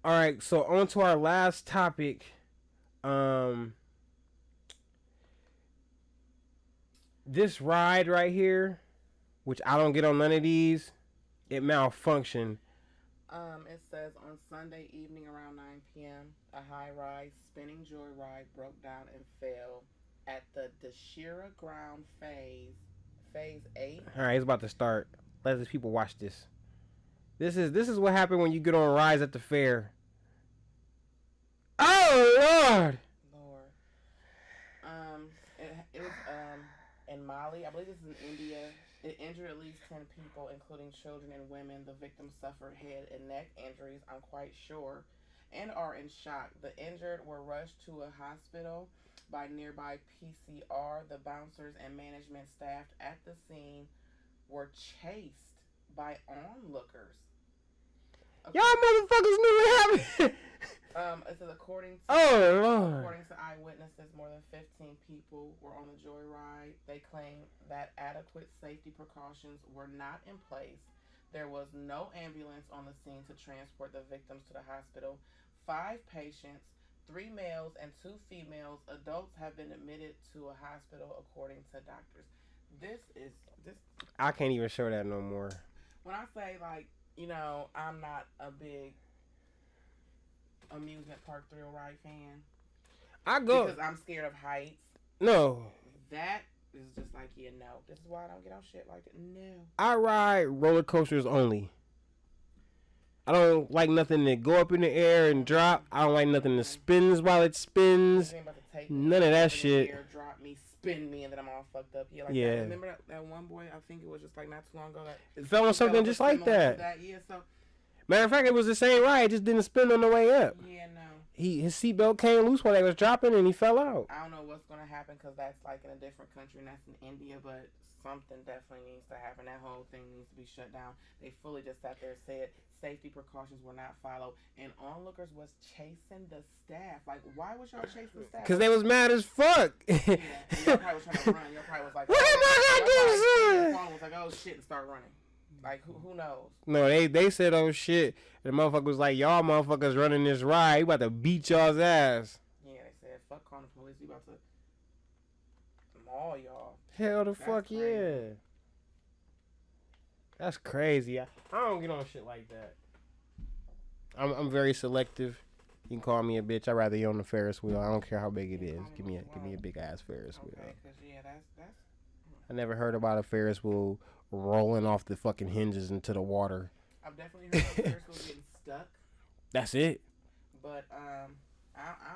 All right, so on to our last topic. This ride right here, which I don't get on none of these, it malfunctioned. It says on Sunday evening around 9 p.m., a high-rise spinning joyride broke down and fell at the Deshira Ground Phase 8. All right, it's about to start. Let these people watch this. This is what happened when you get on rides at the fair. Oh Lord. It was in Mali. I believe this is in India. It injured at least 10 people, including children and women. The victims suffered head and neck injuries, I'm quite sure. and are in shock. The injured were rushed to a hospital by nearby PCR. The bouncers and management staff at the scene were chased by onlookers. Y'all motherfuckers knew what happened. It says Oh Lord. according to eyewitnesses, more than 15 people were on the joyride. They claim that adequate safety precautions were not in place. There was no ambulance on the scene to transport the victims to the hospital. 5 patients, 3 males and 2 females, adults have been admitted to a hospital according to doctors. This. I can't even show that no more. When I say like, I'm not a big amusement park thrill ride fan. I go because I'm scared of heights. No. That is just like, no. This is why I don't get on shit like that. No. I ride roller coasters only. I don't like nothing that go up in the air and drop. I don't like nothing that spins while it spins. None of that shit. Air, drop me, spin me, and then I'm all fucked up. Yeah, like yeah. That. Remember that one boy? I think it was just like not too long ago. It fell on something just like that. Yeah, so. Matter of fact, it was the same ride. It just didn't spin on the way up. Yeah, no. His seatbelt came loose while they was dropping, and he fell out. I don't know what's gonna happen because that's like in a different country, and that's in India. But something definitely needs to happen. That whole thing needs to be shut down. They fully just sat there and said safety precautions were not followed, and onlookers was chasing the staff. Like, why was y'all chasing the staff? Because they was mad as fuck. Yeah, and y'all probably was trying to run. Y'all probably was like, what am I gonna do, son? Your phone was like, oh shit, and start running. Like, who knows? No, they said, oh shit. And the motherfucker was like, y'all motherfuckers running this ride. We about to beat y'all's ass. Yeah, they said, fuck calling the police. We about to maul y'all. Hell the fuck crazy. Yeah. That's crazy. I don't get on shit like that. I'm very selective. You can call me a bitch. I'd rather you on the Ferris wheel. I don't care how big it is. Give me a big ass Ferris wheel. Okay, 'cause, yeah, that's. I never heard about a Ferris wheel rolling off the fucking hinges into the water. I've definitely heard of Ferris wheel getting stuck. That's it. But I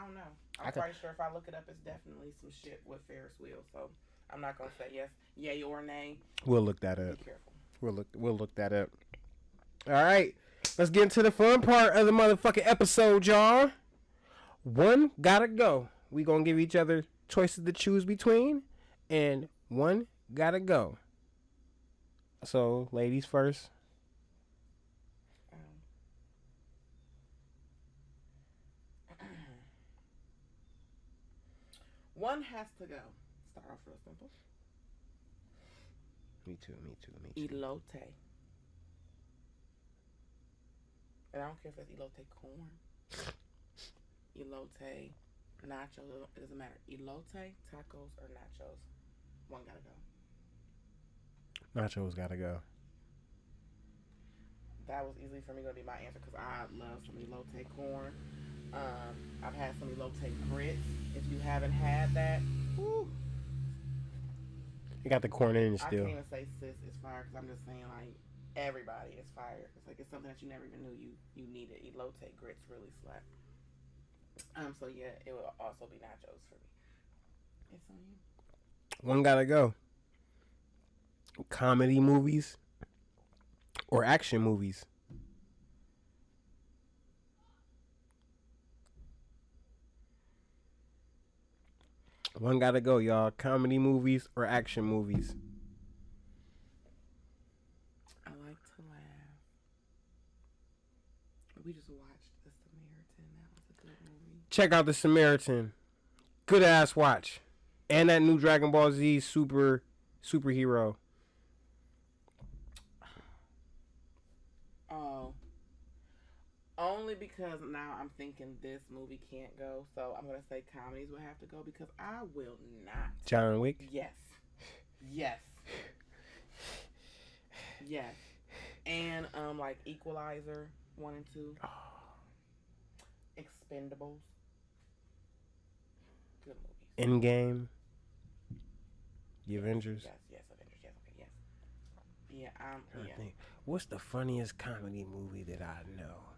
don't know. I'm quite sure if I look it up, it's definitely some shit with Ferris wheel. So I'm not gonna say yes, yay or nay. We'll look that up. Be careful. We'll look that up. All right, let's get into the fun part of the motherfucking episode, y'all. One gotta go. We gonna give each other choices to choose between, and one gotta go. So, ladies first. One has to go. Start off real simple. Me too. Elote. And I don't care if it's elote corn, elote nachos. It doesn't matter. Elote, tacos, or nachos. One gotta go. Nachos gotta go. That was easily for me going to be my answer because I love some elote corn. I've had some elote grits. If you haven't had that, woo. You got the corn in it still. I can't even say sis is fire because I'm just saying like everybody is fire. It's like it's something that you never even knew you needed. Elote grits really slap. So yeah, it will also be nachos for me. It's on you. One gotta go. Comedy movies or action movies? One gotta go, y'all. Comedy movies or action movies? I like to laugh. We just watched The Samaritan. That was a good movie. Check out The Samaritan. Good ass watch. And that new Dragon Ball Z superhero. Oh. Only because now I'm thinking this movie can't go. So I'm going to say comedies will have to go because I will not. John Wick? Yes. Yes. Yes. And like Equalizer 1 and 2. Expendables. Good movies. Endgame. The Avengers. Yes, Avengers. Yes, okay, yes. Yeah, yeah. What's the funniest comedy movie that I know?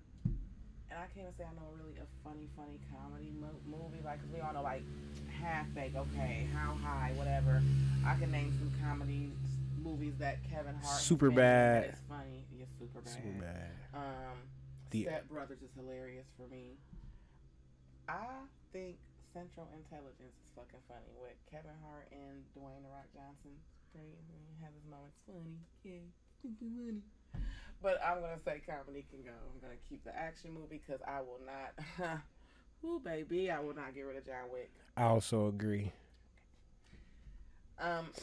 And I can't say I know really a funny comedy movie. Like, cause we all know, like, Half Baked, okay, How High, whatever. I can name some comedy movies that Kevin Hart Super Bad. It's funny. Yeah, Super Bad. Super Bad. Step Brothers is hilarious for me. I think Central Intelligence is fucking funny with Kevin Hart and Dwayne the Rock Johnson. Pretty has his moments funny, yeah, stupid money. But I'm gonna say comedy can go. I'm gonna keep the action movie because I will not. Ooh, baby, I will not get rid of John Wick. I also agree.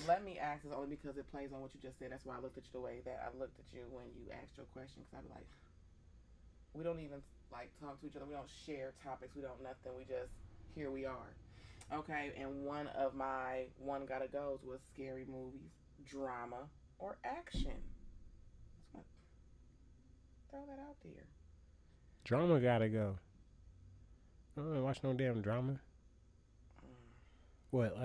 Let me ask this only because it plays on what you just said. That's why I looked at you the way that I looked at you when you asked your question. Because I'd be like, we don't even like talk to each other. We don't share topics. We don't nothing. We just here we are. Okay, and one of my one gotta goes was scary movies, drama, or action. So throw that out there. Drama gotta go. I don't watch no damn drama. What?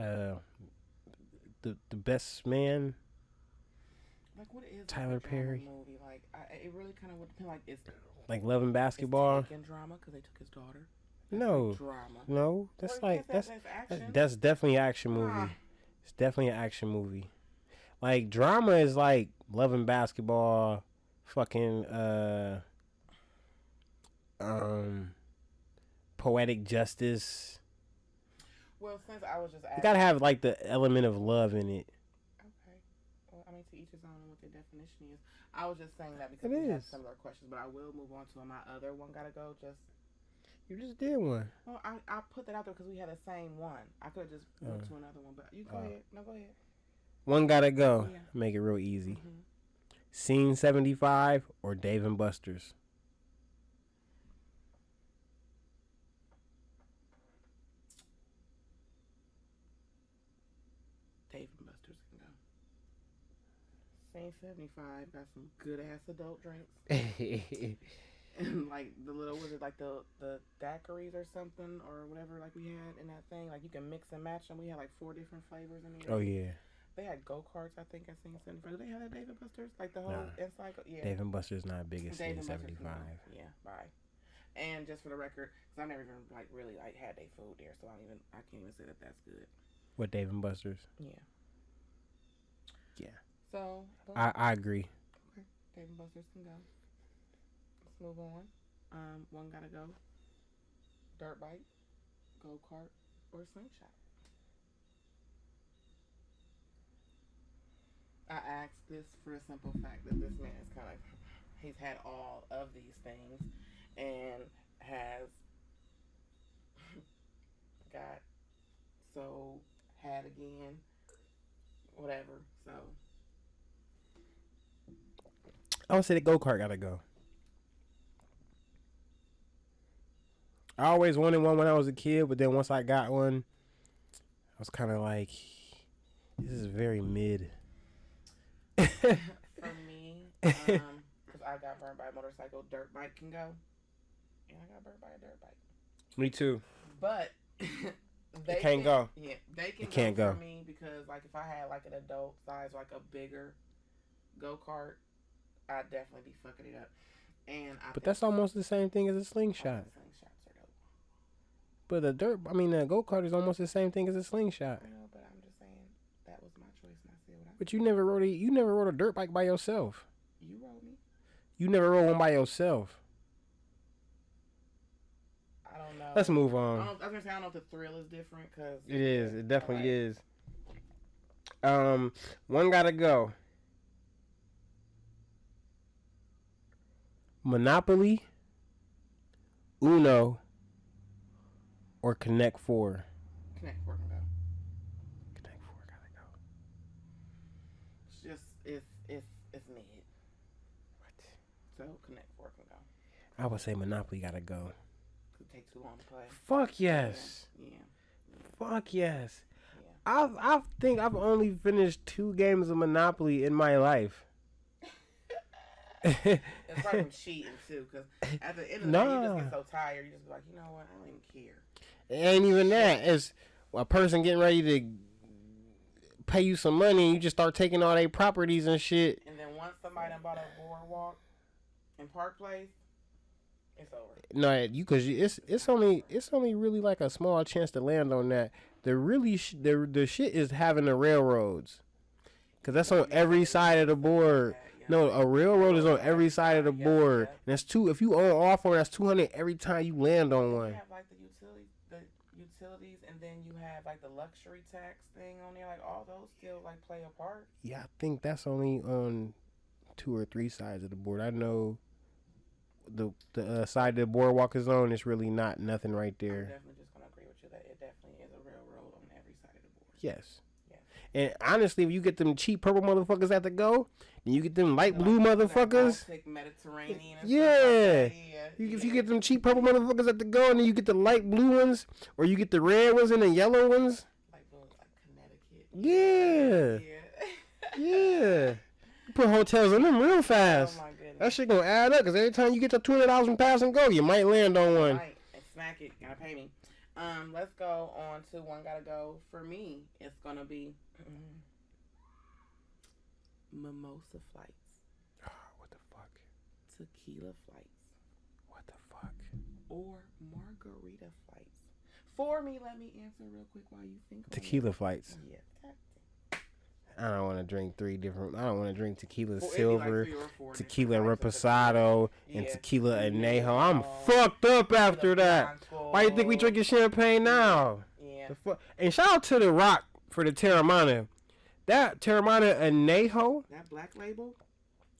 The best man. Like what is Tyler like a drama Perry movie? Like it really kind of would depend. Like it's like Love and Basketball. Taken drama because they took his daughter. No, like drama. No, that's Well, like that's action. that's definitely an action movie. It's definitely an action movie. Like drama is like Love and Basketball, fucking Poetic Justice. Well, since I was just asking, you gotta have like the element of love in it. Okay. Well, I mean, to each his own what the definition is. I was just saying that because we had similar questions, but I will move on to my other one. Gotta go. You just did one. Well, I put that out there because we had the same one. I could have just went to another one, but you go ahead. No, go ahead. One gotta go. Yeah. Make it real easy. Mm-hmm. Scene 75 or Dave and Buster's. Dave and Buster's can go. Scene 75 got some good ass adult drinks. And like the little, was it like the daiquiris or something or whatever like we had in that thing? Like you can mix and match them. We had like 4 different flavors in there. Oh yeah. They had go karts, I think, at Scene 75. Do they have that Dave and Buster's? Like the whole inside? Yeah. Dave and Buster's not big as Scene 75. Yeah, bye. And just for the record, because I never even like really like had their food there, so I can't even say that that's good. What, Dave and Buster's? Yeah. Yeah. So I agree. Okay, Dave and Buster's can go. Let's move on. One gotta go. Dirt bike, go kart, or slingshot. I asked this for a simple fact that this man is kind of, he's had all of these things and has got so had again, whatever. So I would say the go kart gotta go. I always wanted one when I was a kid, but then once I got one, I was kind of like, this is very mid. For me, because I got burned by a motorcycle, dirt bike can go, and I got burned by a dirt bike. Me too. But they can't go. Yeah, they can. Can't go for me because like if I had like an adult size, like a bigger go kart, I'd definitely be fucking it up. And but that's almost the same thing as a slingshot. Slingshots are dope. But the go kart is almost the same thing as a slingshot. I know, but I'm just saying that was my choice, and I said what I. But you never rode a dirt bike by yourself. You rode me. You never rode one by yourself. I don't know. Let's move on. I was gonna say I don't know if the thrill is different because it is. It definitely is. One gotta go. Monopoly, Uno, or Connect 4. Connect 4 can go. Connect 4 gotta go. It's just it's mid. What? So Connect 4 can go. I would say Monopoly gotta go. It takes too long to play. Fuck yes. Yeah. Fuck yes. Yeah. I think I've only finished 2 games of Monopoly in my life. It's probably from cheating too, because at the end of the day, you just get so tired. You just be like, you know what? I don't even care. It ain't even that. It's a person getting ready to pay you some money, and you just start taking all their properties and shit. And then once somebody done bought a boardwalk in Park Place, it's over. No, it's only really like a small chance to land on that. The shit is having the railroads, because that's on every side of the board. No, a railroad is on every side of the board. Yep. And that's two. If you own off on, that's 200 every time you land on one. You have like the utilities, and then you have like the luxury tax thing on there. Like all those still like play a part. Yeah, I think that's only on 2 or 3 sides of the board. I know the side the boardwalk is on, it's really not nothing right there. I'm definitely just gonna agree with you that it definitely is a railroad on every side of the board. Yes. And honestly, if you get them cheap purple motherfuckers at the go, then you get them light blue motherfuckers. Mediterranean. And yeah. Stuff like If you get them cheap purple motherfuckers at the go, and then you get the light blue ones, or you get the red ones and the yellow ones. Like Connecticut. Yeah. Yeah. You put hotels on them real fast. Oh my goodness. That shit gonna add up, because every time you get to $200 from Pass and Go, you might land on one. Right. And smack it. Gotta pay me. Let's go on to one gotta go. For me, it's gonna be mimosa flights. What the fuck? Tequila flights. What the fuck? Or margarita flights. For me, let me answer real quick while you think. Tequila flights. Yeah. I don't want to drink 3 different. I don't want to drink tequila Well, silver, like tequila reposado, and tequila anejo. I'm fucked up after that. Why you think we drinking champagne now? Yeah. And shout out to The Rock for the Terramana. That Terramana anejo. That black label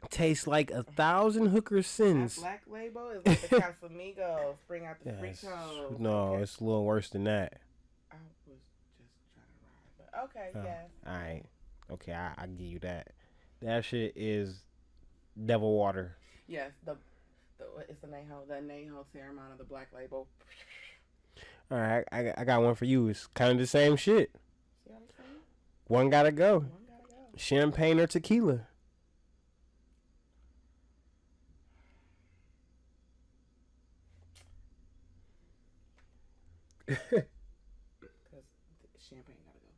tastes like 1,000 hooker sins. That black label is like the Casamigos. Bring out the fritos. No, okay. It's a little worse than that. I was just trying to rhyme, but okay, yes. All right. Okay, I give you that. That shit is devil water. Yes, it's the Anejo Terramana, the black label. All right, I got one for you. It's kind of the same shit. See what I'm saying? One gotta go. One gotta go. Champagne or tequila? Because champagne gotta go.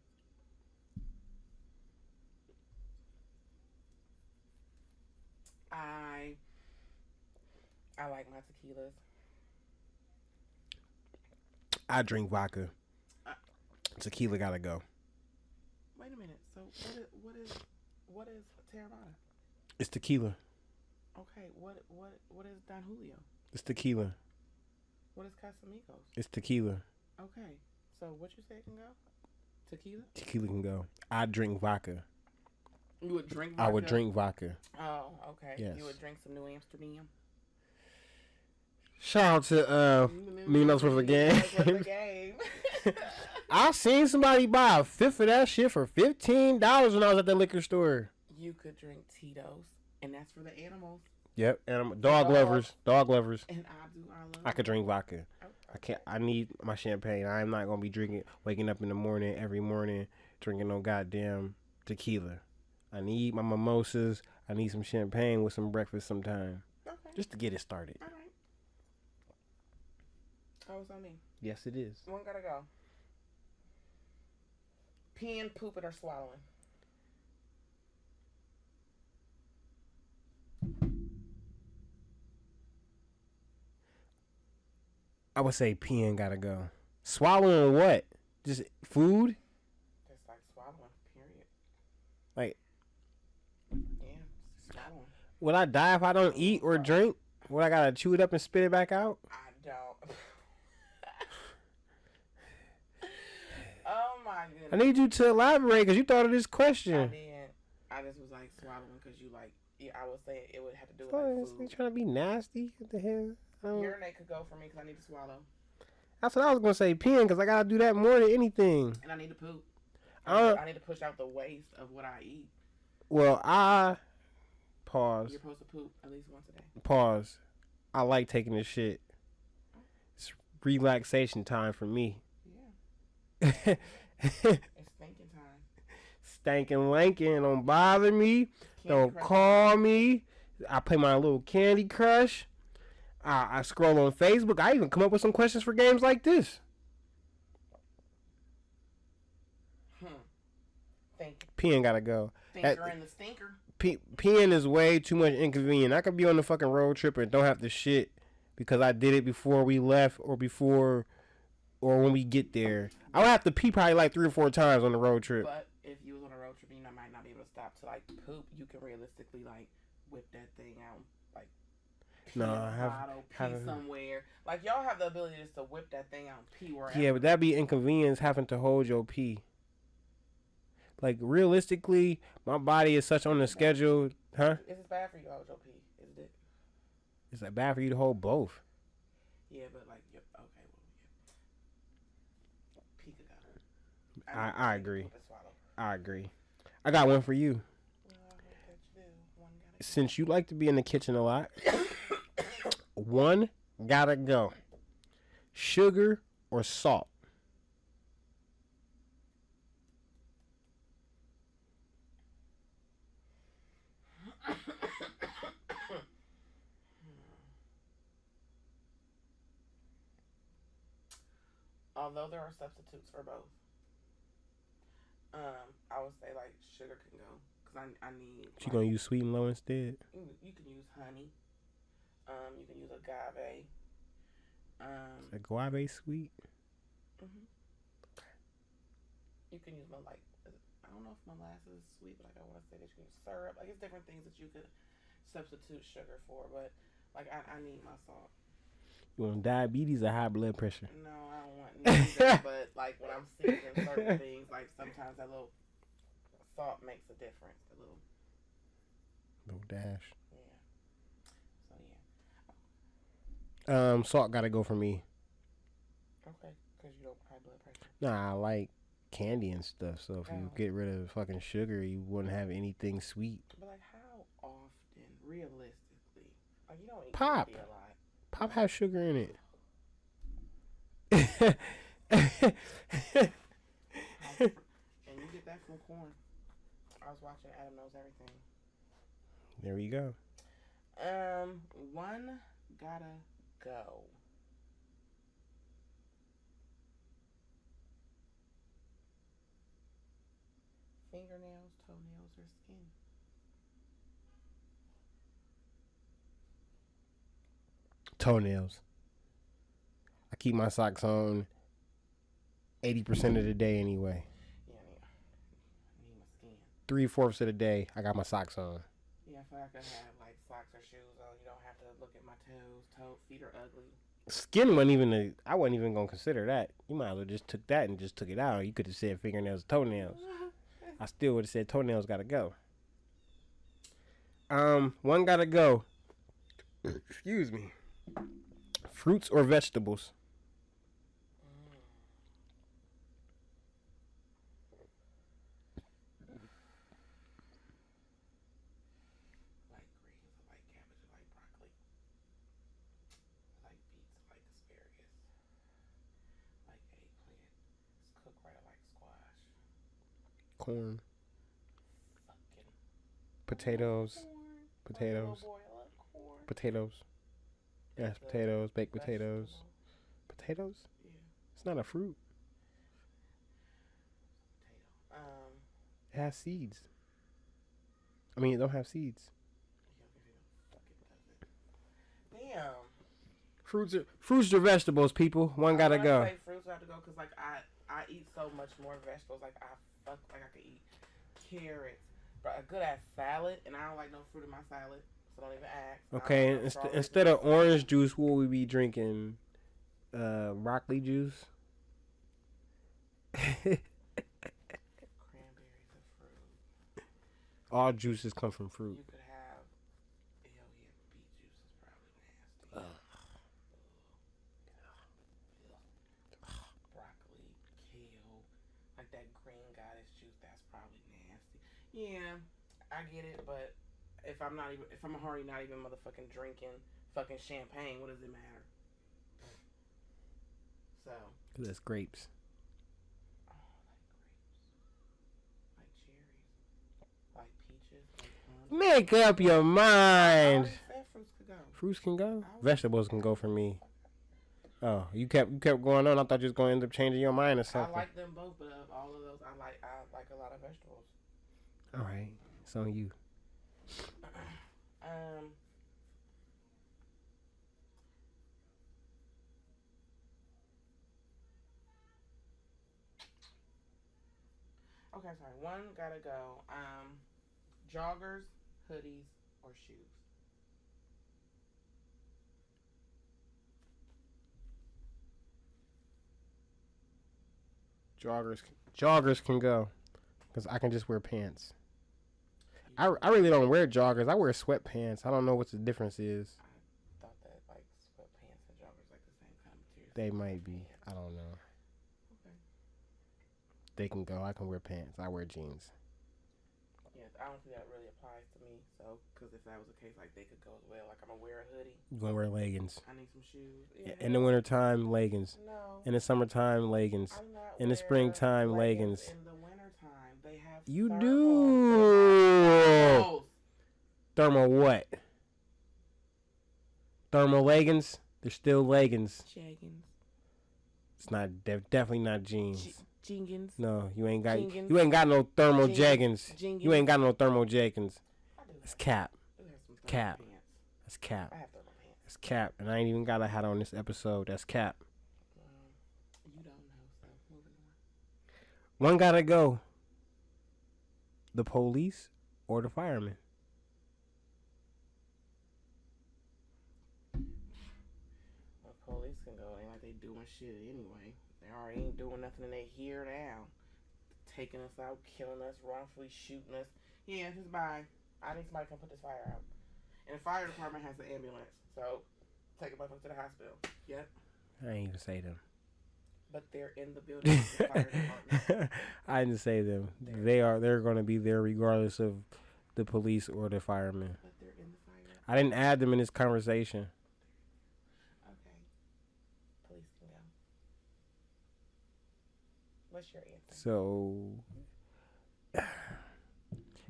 I like my tequilas. I drink vodka. Tequila gotta go. Wait a minute. So what is Terramana? It's tequila. Okay. What is Don Julio? It's tequila. What is Casamigos? It's tequila. Okay. So what you say can go? Tequila? Tequila can go. I drink vodka. You would drink vodka? I would drink vodka. Oh, okay. Yes. You would drink some New Amsterdam? Shout out to Minos with a game. I seen somebody buy a fifth of that shit for $15 when I was at the liquor store. You could drink Tito's, and that's for the animals. Yep, and dog lovers. And I love I could drink vodka. Okay. I can't. I need my champagne. I'm not gonna be waking up in the morning every morning drinking no goddamn tequila. I need my mimosas. I need some champagne with some breakfast sometime. Okay. Just to get it started. All right. Oh, it's on me. Yes, it is. One gotta go. Peeing, pooping, or swallowing? I would say peeing gotta go. Swallowing what? Just food? Just like swallowing, period. Like, yeah, swallowing. will I die if I don't eat or drink? Would I gotta chew it up and spit it back out? I don't. Oh my goodness. I need you to elaborate because you thought of this question. I didn't. I just was like swallowing because you like. Yeah, I would say it would have to do with like food. You trying to be nasty? What the hell? Urinate could go for me because I need to swallow. That's what I was gonna say. Peeing because I gotta do that more than anything. And I need to poop. I need to push out the waste of what I eat. Well, pause. You're supposed to poop at least once a day. Pause. I like taking this shit. It's relaxation time for me. Yeah. It's stinking time. Stankin' lankin', don't bother me. Don't call me. I play my little Candy Crush. I scroll on Facebook. I even come up with some questions for games like this. Peeing gotta go. Thinker and the stinker. Peeing is way too much inconvenient. I could be on the fucking road trip and don't have to shit because I did it before we left or when we get there. I would have to pee probably like 3 or 4 times on the road trip. But if you was on a road trip and you might not be able to stop to like poop, you can realistically like whip that thing out, like No, pee in I a bottle, pee haven't. somewhere. Like y'all have the ability just to whip that thing out and pee Yeah, wherever. but that'd be inconvenience having to hold your pee. Like realistically, my body is such on the schedule, huh? Is it bad for you to hold your pee? Is it? It's like bad for you to hold both. Yeah, but like, okay, well, yeah. Pee could go. I agree. Whip and swallow. I agree. I got one for you. Well, I hope that you do. One gotta Since you like to be in the kitchen a lot, one gotta go. Sugar or salt? Although there are substitutes for both, I would say like sugar can go because I need. You gonna use sweet and low instead? You can use honey. You can use agave. Is that guave sweet? Hmm You can use I don't know if molasses is sweet, but like I want to say that you can use syrup. Like it's different things that you could substitute sugar for, but like I need my salt. You want diabetes or high blood pressure? No, I don't want neither. But like when I'm seasoning certain things, like sometimes that little salt makes a difference. A little. Little dash. Yeah. So yeah. Salt gotta go for me. Okay, because you don't high blood pressure. Nah, I like candy and stuff. So if you get rid of fucking sugar, you wouldn't have anything sweet. But like, how often, realistically, like you don't eat Pop. candy a lot. Pop has sugar in it. And you get that from corn. I was watching Adam Knows Everything. There we go. One gotta go. Fingernails, toenails, or skin? Toenails. I keep my socks on 80% of the day anyway. Yeah, I need my skin. 3/4 of the day, I got my socks on. Yeah, I feel like I could have like socks or shoes on. You don't have to look at my toes. Feet are ugly. Skin wasn't even I wasn't even gonna consider that. You might as well just took that and just took it out. You could have said fingernails, toenails. I still would have said toenails gotta go. One gotta go. Excuse me. Fruits or vegetables? Like greens, I like cabbage, I like broccoli, I like beets, I like asparagus, I like eggplant. It's cooked right, I like squash. Corn. Fucking Potatoes. corn. Potatoes. Boy, I love corn. Potatoes. Yes, potatoes. Baked potatoes. Potatoes? Yeah. It's not a fruit. Potato. It has seeds. I mean, it don't have seeds. Damn. Fruits or vegetables, people. One gotta go. I say fruits have to go because like I eat so much more vegetables. Like I could eat carrots, but a good ass salad, and I don't like no fruit in my salad, so don't even ask. Okay, instead of orange juice, what would we be drinking? Broccoli juice. Cranberries are fruit. All juices come from fruit. You could have. Hell yeah, beet juice is probably nasty. Broccoli, kale, like that green goddess juice. That's probably nasty. Yeah, I get it, but if I'm already not even motherfucking drinking fucking champagne, what does it matter? So. Cause that's grapes. Oh, I like grapes. Like cherries. Like peaches. Like plums. Make up your mind. I said fruits could go. Fruits can go. Vegetables can go for me. Oh, you kept going on. I thought you was gonna end up changing your mind or something. I like them both, but of all of those, I like a lot of vegetables. All right, it's on you. Okay, sorry. One gotta go. Joggers, hoodies, or shoes? Joggers can go because I can just wear pants. You, I really don't wear joggers. I wear sweatpants. I don't know what the difference is. I thought that like sweatpants and joggers like the same kind of material. They So might be. pants. I don't know. Okay. They can go. I can wear pants. I wear jeans. Yeah, I don't think that really applies to me. So, because if that was the case, like they could go as well. Like I'm gonna wear a hoodie. You gonna wear leggings. I need some shoes. Yeah. In the wintertime, leggings. No. In the summertime, leggings. I do not In the wear springtime, leggings. in the wintertime. They have You thermals. do. Thermal what? Thermal leggings? They're still leggings. Jeggings. It's not. They're definitely not jeans. Jeggings. No, you ain't got. Jeggings. You ain't got no thermal Jeggings. jeggings. You ain't got no thermal jeggings. I do. It's cap. I do have some thermal Cap. pants. That's cap. I have thermal pants. That's cap. And I ain't even got a hat on this episode. That's cap. You don't know, so moving on. One gotta go. The police or the fireman. The police can go. Ain't like they doing shit anyway. They already ain't doing nothing and they here now. Taking us out, killing us, wrongfully shooting us. Yeah, just bye. I need somebody to come put this fire out. And the fire department has the ambulance. So take a motherfucker to the hospital. Yep. I ain't even say them. But they're in the building with the fire department. I didn't say them. They're gonna be there regardless of the police or the firemen. But they're in the fire. I didn't add them in this conversation. Okay. Police can go. What's your answer? So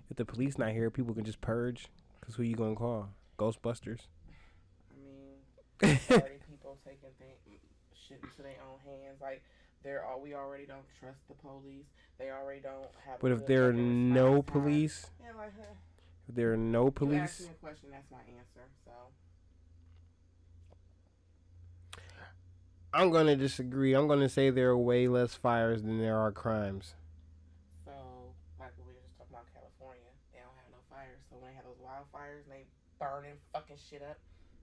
if the police not here, people can just purge. Cause who you gonna call? Ghostbusters. I mean, already people taking shit into their own hands. Like we already don't trust the police. They already don't have. But if there are no police, yeah, like if there are no you police, asked me a question. That's my answer. So I'm gonna disagree. I'm gonna say there are way less fires than there are crimes. So like we were just talking about California, they don't have no fires. So when they have those wildfires and they burning fucking shit up,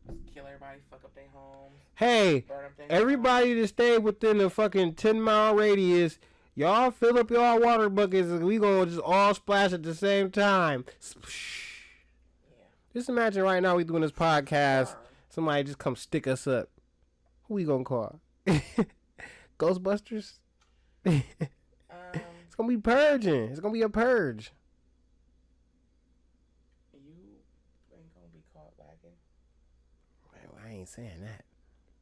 just kill everybody, fuck up their homes. Hey, Burn up their everybody that stay within a fucking 10-mile radius, y'all fill up y'all water buckets and we gonna just all splash at the same time. Yeah. Just imagine right now we doing this podcast. Burn. Somebody just come stick us up. Who we gonna call? Ghostbusters? It's gonna be purging. It's gonna be a purge. You ain't gonna be caught lacking. Well, I ain't saying that.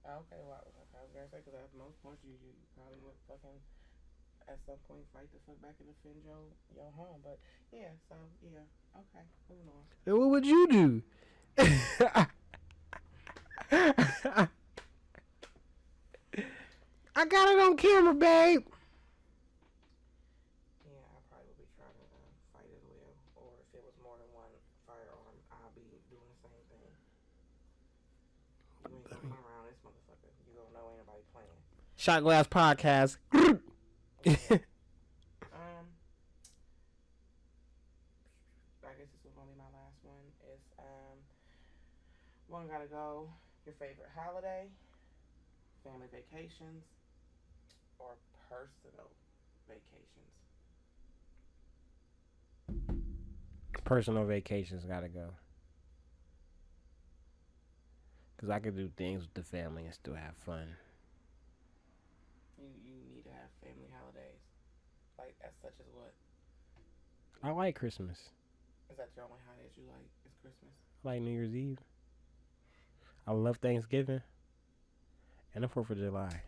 Okay, well, I was gonna say because at most points you probably would fucking at some point fight the fuck back and defend your home. But yeah, so yeah, okay, moving on. And what would you do? I got it on camera, babe. Yeah, I probably would be trying to fight as well. Or if it was more than one firearm, I'll be doing the same thing. You ain't gonna come around this motherfucker. You gonna know ain't nobody playing. Shot Glass Podcast. I guess this was gonna be my last one. Is one gotta go. Your favorite holiday, family vacations, or personal vacations. Personal vacations gotta go. Because I could do things with the family and still have fun. You need to have family holidays. Like, as such as what? I like Christmas. Is that your only holidays you like? Is Christmas? I like New Year's Eve. I love Thanksgiving. And the 4th of July.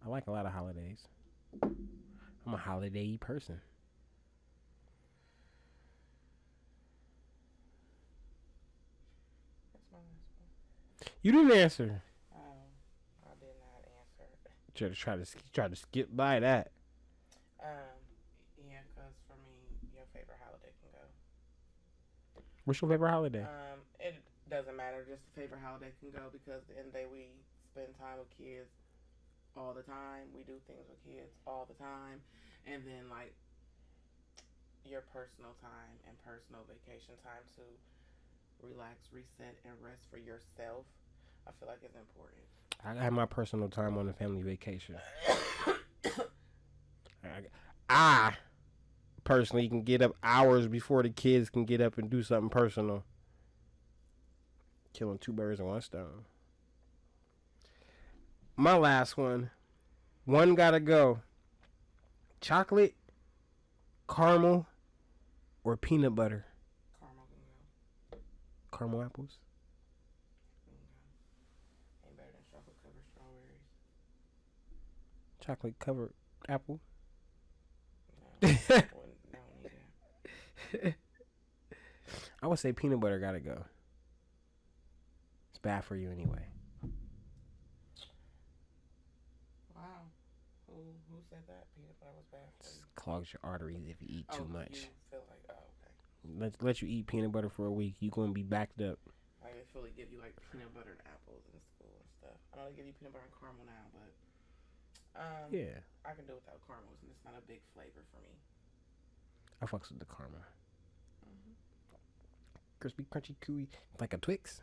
I like a lot of holidays. I'm a holiday person. That's my last one. You didn't answer. Oh, I did not answer. Try to skip by that. Yeah, because for me, your favorite holiday can go. What's your favorite holiday? It doesn't matter. Just the favorite holiday can go because at the end of the day, we spend time with kids all the time. We do things with kids all the time. And then, like, your personal time and personal vacation time to relax, reset, and rest for yourself, I feel like it's important. I have my personal time on a family vacation. I, I personally can get up hours before the kids can get up and do something personal. Killing two birds with one stone. My last one. One gotta go. Chocolate, caramel, or peanut butter. Caramel can go. Caramel apples. Can go. Ain't better than chocolate covered strawberries. Chocolate covered apple. No, I don't need that. I would say peanut butter gotta go. It's bad for you anyway. Wow. Who said that? Peanut butter was bad for It you. clogs your arteries if you eat Oh, too much. you feel like, oh, okay. Let you eat peanut butter for a week. You gonna be backed up. Like they fully give you like peanut butter and apples in school and stuff. I know they give you peanut butter and caramel now, but Yeah, I can do it without caramels, and it's not a big flavor for me. I fucks with the caramel. Hmm. Crispy, crunchy, chewy, like a Twix,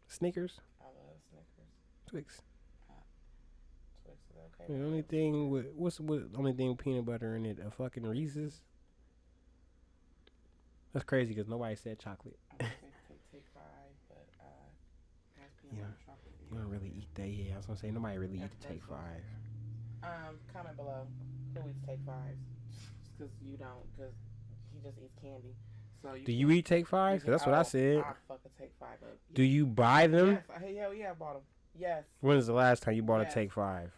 Snickers, I love Snickers. Twix. Uh, Twix is okay. The only thing with the only thing with peanut butter in it? A fucking Reese's. That's crazy because nobody said chocolate. I would say take five, but has peanut Yeah. butter chocolate. You don't really eat that. Yeah, I was gonna say nobody really eat the Take Five. Comment below who eats Take Fives, because you don't, because he just eats candy. So Do you eat Take Fives? That's what I said. I fucking Take Five up. Yeah. Do you buy them? Yes, I bought them. Yes. When was the last time you bought Yes. a Take Five?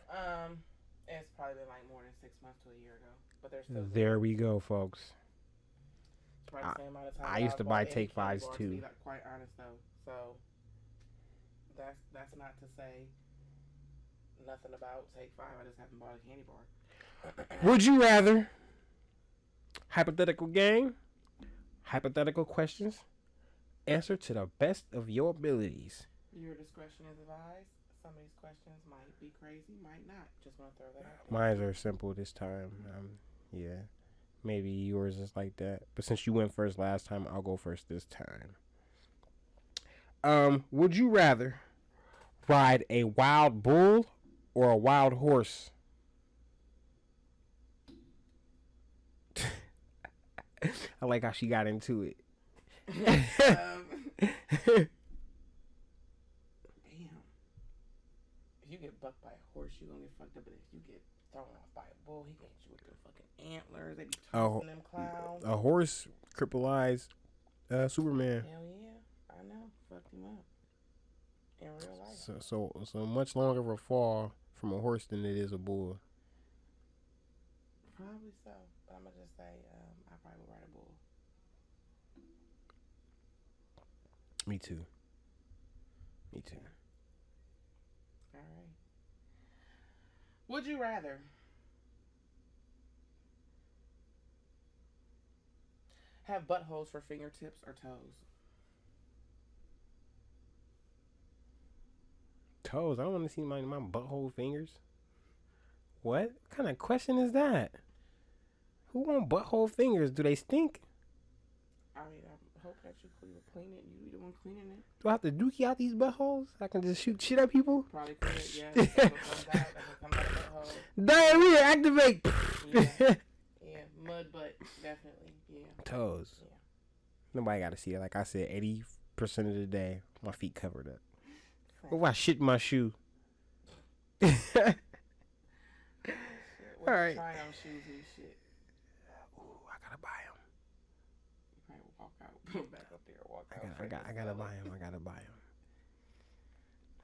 It's probably been like more than 6 months to a year ago, but they're still There we go, folks. It's probably the same amount of time. I used to buy Take Fives To too. be like, quite honest though, so that's not to say nothing about Take Five. I just haven't bought a candy bar. Would you rather? Hypothetical game. Hypothetical questions. Answer to the best of your abilities. Your discretion is advised. Some of these questions might be crazy, might not. Just want to throw that out there. Mine are simple this time. Yeah. Maybe yours is like that. But since you went first last time, I'll go first this time. Would you rather ride a wild bull or a wild horse? I like how she got into it. Damn. If you get bucked by a horse, you're gonna get fucked up. But if you get thrown off by a bull, he can hit you with them fucking antlers. They be tossing them clowns. A horse crippleized Superman. Hell yeah, I know. Fucked him up in real life. So much longer of a fall from a horse than it is a bull. Probably so, but I'm gonna just say I probably would ride a bull. Me too. Me too. All right. Would you rather have buttholes for fingertips or toes? Toes. I don't want to see my butthole fingers. What kind of question is that? Who want butthole fingers? Do they stink? I mean, I hope that you clean it. You be the one cleaning it. Do I have to dookie out these buttholes? I can just shoot shit at people? Probably could, yes. That's what comes out. That's what comes out of the butthole. Diarrhea, activate! Yeah, mud butt, definitely. Yeah. Toes. Yeah. Nobody got to see it. Like I said, 80% of the day, my feet covered up. Same. Oh, I shit my shoe. All right. Try on shoes and shit. Ooh, I gotta buy them. You probably will walk out, go back up there, walk out. I gotta buy them. I gotta buy them.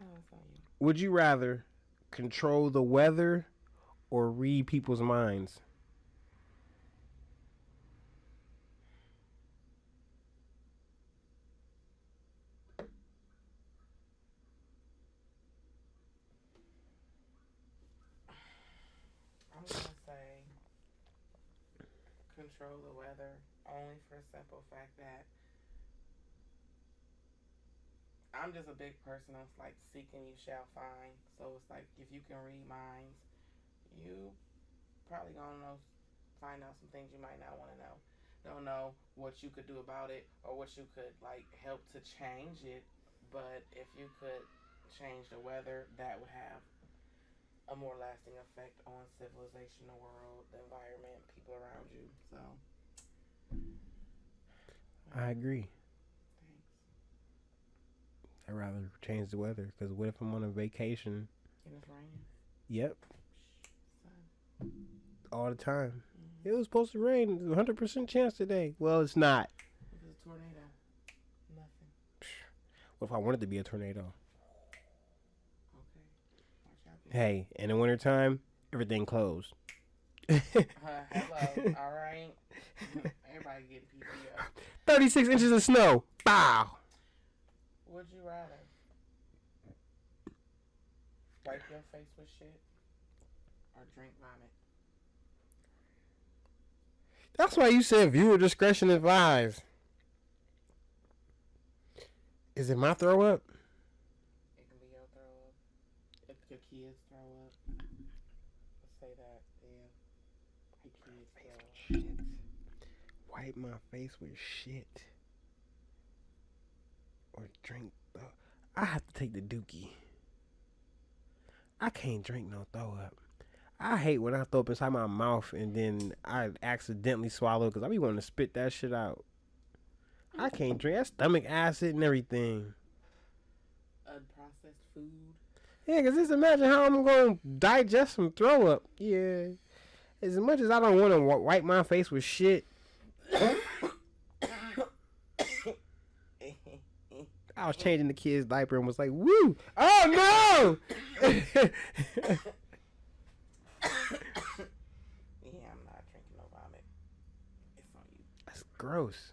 Oh, it's on you. Would you rather control the weather or read people's minds? I'm gonna say control the weather only for the simple fact that I'm just a big person of like seeking you shall find. So it's like if you can read minds, you probably gonna find out some things you might not want to know. don't know what you could do about it or what you could like help to change it. But if you could change the weather, that would have a more lasting effect on civilization, the world, the environment, people around you. So, I agree. thanks. I'd rather change the weather because what if I'm on a vacation? And it's raining. Yep, Sun. all the time. Mm-hmm. It was supposed to rain. 100% chance today. Well, it's not. If it's a tornado, nothing. What if I wanted to be a tornado? Okay. Watch out. Hey, in the wintertime, everything closed. Hello. All right. Everybody getting PPO. 36 inches of snow. Bow. Would you rather wipe your face with shit or drink vomit? That's why you said viewer discretion advised. Is it my throw up? It can be your throw up. If your kids throw up, let's say that. Yeah. Your kids throw up. Shit. Wipe my face with shit. Or drink. I have to take the dookie. I can't drink no throw up. I hate when I throw up inside my mouth and then I accidentally swallow because I be wanting to spit that shit out. I can't drink. That stomach acid and everything. Unprocessed food. Yeah, because just imagine how I'm going to digest some throw up. Yeah. As much as I don't want to wipe my face with shit, I was changing the kid's diaper and was like, woo! Oh, no! Yeah, I'm not drinking no vomit. It's on you. That's gross.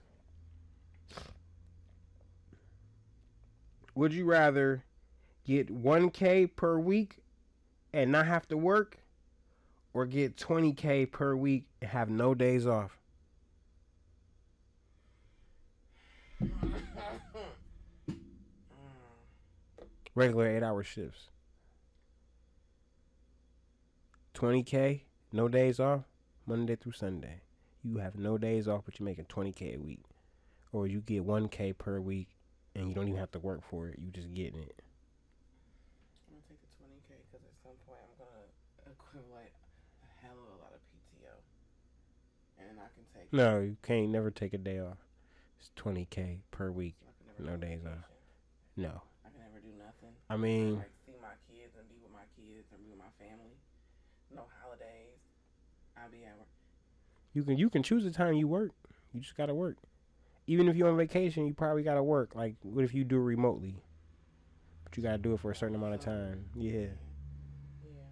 Would you rather get 1K per week and not have to work, or get 20K per week and have no days off? Regular 8-hour shifts. 20K, no days off, Monday through Sunday. You have no days off, but you're making 20K a week. Or you get 1K per week and you don't even have to work for it. You just getting it. I'm gonna take the 20K because at some point I'm gonna accumulate a hell of a lot of PTO, and I can take. No, you can't never take a day off. It's 20K per week, So no days off. No. I can never do nothing. I mean, like see my kids and be with my kids and be with my family. No holidays. I'll be at work. you can choose the time you work. You just gotta work. Even if you're on vacation, you probably gotta work. Like, what if you do it remotely? But you gotta do it for a certain amount of time. Yeah. Yeah.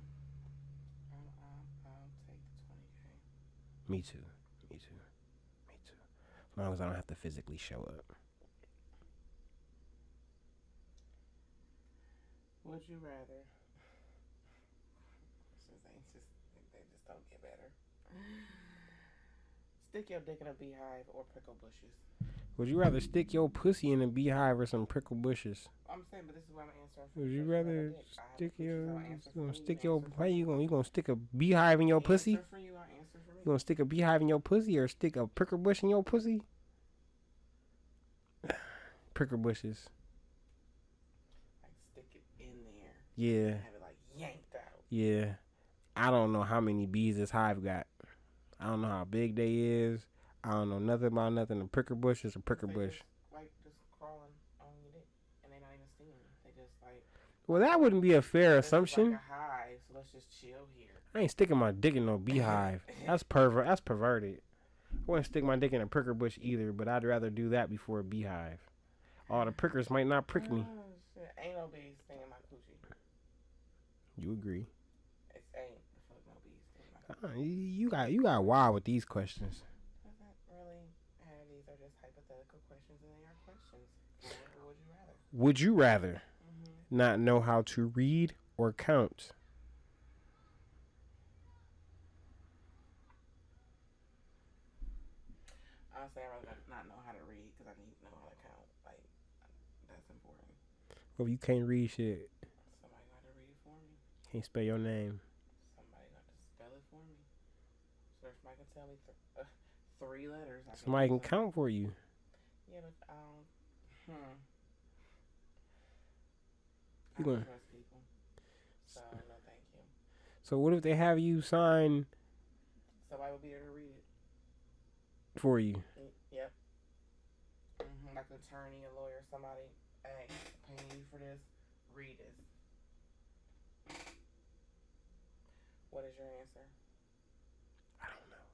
I'll take the 20K. Me too. Me too. Me too. As long as I don't have to physically show up. Would you rather? They just don't get better. Stick your dick in a beehive or prickle bushes. Would you rather stick your pussy in a beehive or some prickle bushes? I'm saying, but this is what I'm answering. Would you rather stick your? How you you gonna stick a beehive in your pussy? For you, I answer for me. You gonna stick a beehive in your pussy or stick a prickle bush in your pussy? Prickle bushes. Like stick it in there. Yeah. And have it like yanked out. Yeah. I don't know how many bees this hive got. I don't know how big they is. I don't know nothing about nothing. A prickle bush is a prickle bush. Just crawling on your dick, and they not even stinging you. They just like. Well, that wouldn't be a fair assumption. Like a hive, so let's just chill here. I ain't sticking my dick in no beehive. That's perverted. I wouldn't stick my dick in a prickle bush either, but I'd rather do that before a beehive. All the prickers might not prick me. Oh, shit. Ain't no bees stinging my coochie. You agree? It ain't the fuck no bees stinging my coochie. You got wild with these questions. Doesn't really. These are just hypothetical questions, and they are questions. What would you rather? Would you rather not know how to read or count? Honestly, I'd rather not know how to read because I need to know how to count. Like, that's important. Well, you can't read shit. Somebody got to read it for me. Can't spell your name. Somebody got to spell it for me. So if somebody can tell me 3 letters. I can Somebody use can them. count for you. Yeah, but I You don't gonna? trust people. So no, thank you. So what if they have you sign Somebody will be there to read it. for you? Yep. Like an attorney, a lawyer, somebody. Hey, paying you for this. Read this. What is your answer? I don't know.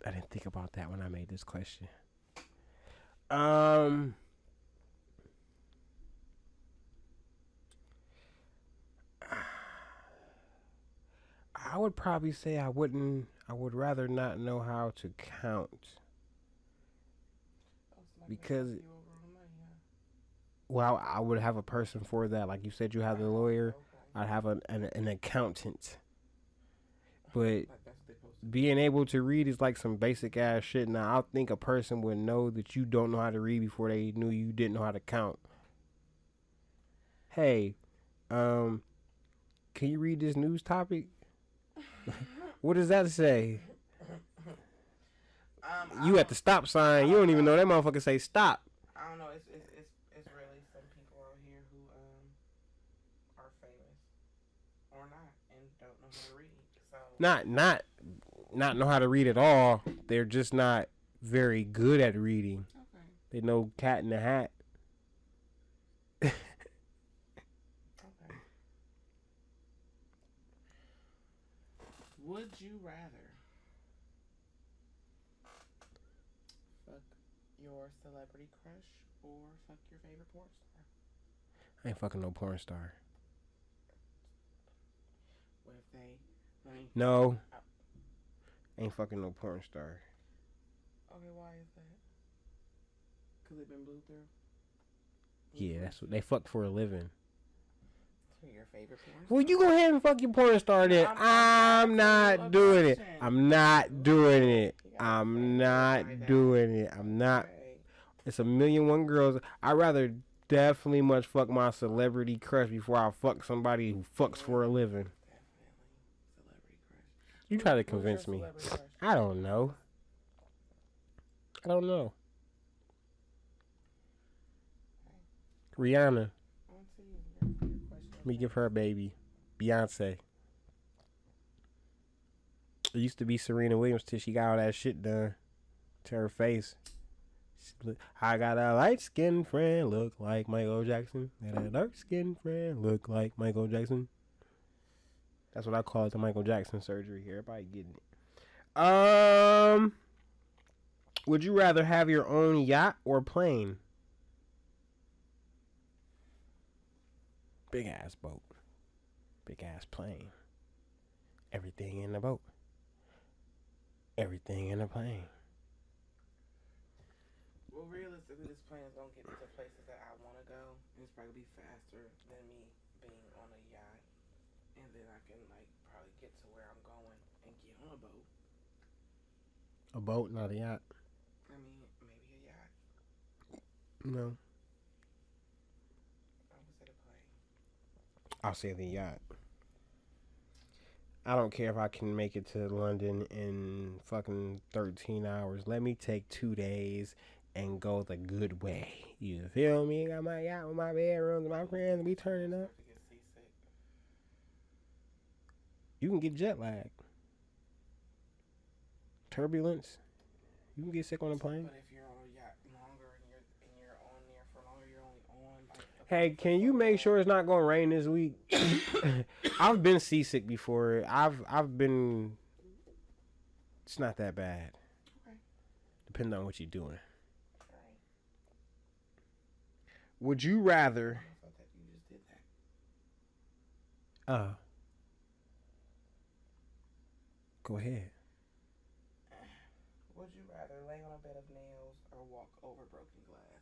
I didn't think about that when I made this question. Um, I would probably say I wouldn't. I would rather not know how to count Oh, somebody can fuck because, you over on the money, huh? well, I would have a person for that. Like you said, you have the lawyer. Okay. I'd have an accountant. But Like that's what they supposed to do. being able to read is like some basic ass shit. Now, I think a person would know that you don't know how to read before they knew you didn't know how to count. Hey, um, can you read this news topic? What does that say? You at the stop sign. You don't even know that motherfucker say stop. I don't know. It's really some people out here who are famous or not and don't know how to read. So Not know how to read at all. They're just not very good at reading. okay. They know cat in the hat. Okay. Would you rather fuck your celebrity crush or fuck your favorite porn star? I ain't fucking no porn star. What if they? I mean, No. Ain't fucking no porn star. okay, why is that? Cause they've been blew through. Yeah, that's what they fuck for a living. For your favorite porn star. Well, you go ahead and fuck your porn star then. I'm not doing it. I'm not doing it. I'm not doing it. I'm not. It's a million one girls. I'd rather definitely much fuck my celebrity crush before I fuck somebody who fucks for a living. Definitely celebrity crush. You try to convince me. I don't know. I don't know. Rihanna. On to you. Your question. Let me give her a baby. Beyonce. It used to be Serena Williams till she got all that shit done to her face. I got a light-skinned friend look like Michael Jackson. And a dark-skinned friend look like Michael Jackson. That's what I call it, the Michael Jackson surgery here. Everybody getting it. Would you rather have your own yacht or plane? Big ass boat. Big ass plane. Everything in the boat. Everything in the plane. Well, realistically, this plane is gonna get me to places that I want to go, and it's probably be faster than me being on a yacht, and then I can like probably get to where I'm going and get on a boat. A boat, not a yacht. I mean, maybe a yacht. No. I would say the plane. I'll say the yacht. I don't care if I can make it to London in fucking 13 hours. Let me take 2 days and go the good way. You feel me? Got my yacht with my bedrooms and my friends. We turning up. To get seasick. You can get jet lag. Turbulence. You can get sick on a plane. But if you're on a yacht longer and you're on there for longer, you're only on. Like, Hey, can you make sure it's not gonna rain this week? I've been seasick before. I've been. It's not that bad. Okay. Depending on what you're doing. All right. Would you rather? I thought that you just did that. Go ahead. Would you rather lay on a bed of nails or walk over broken glass?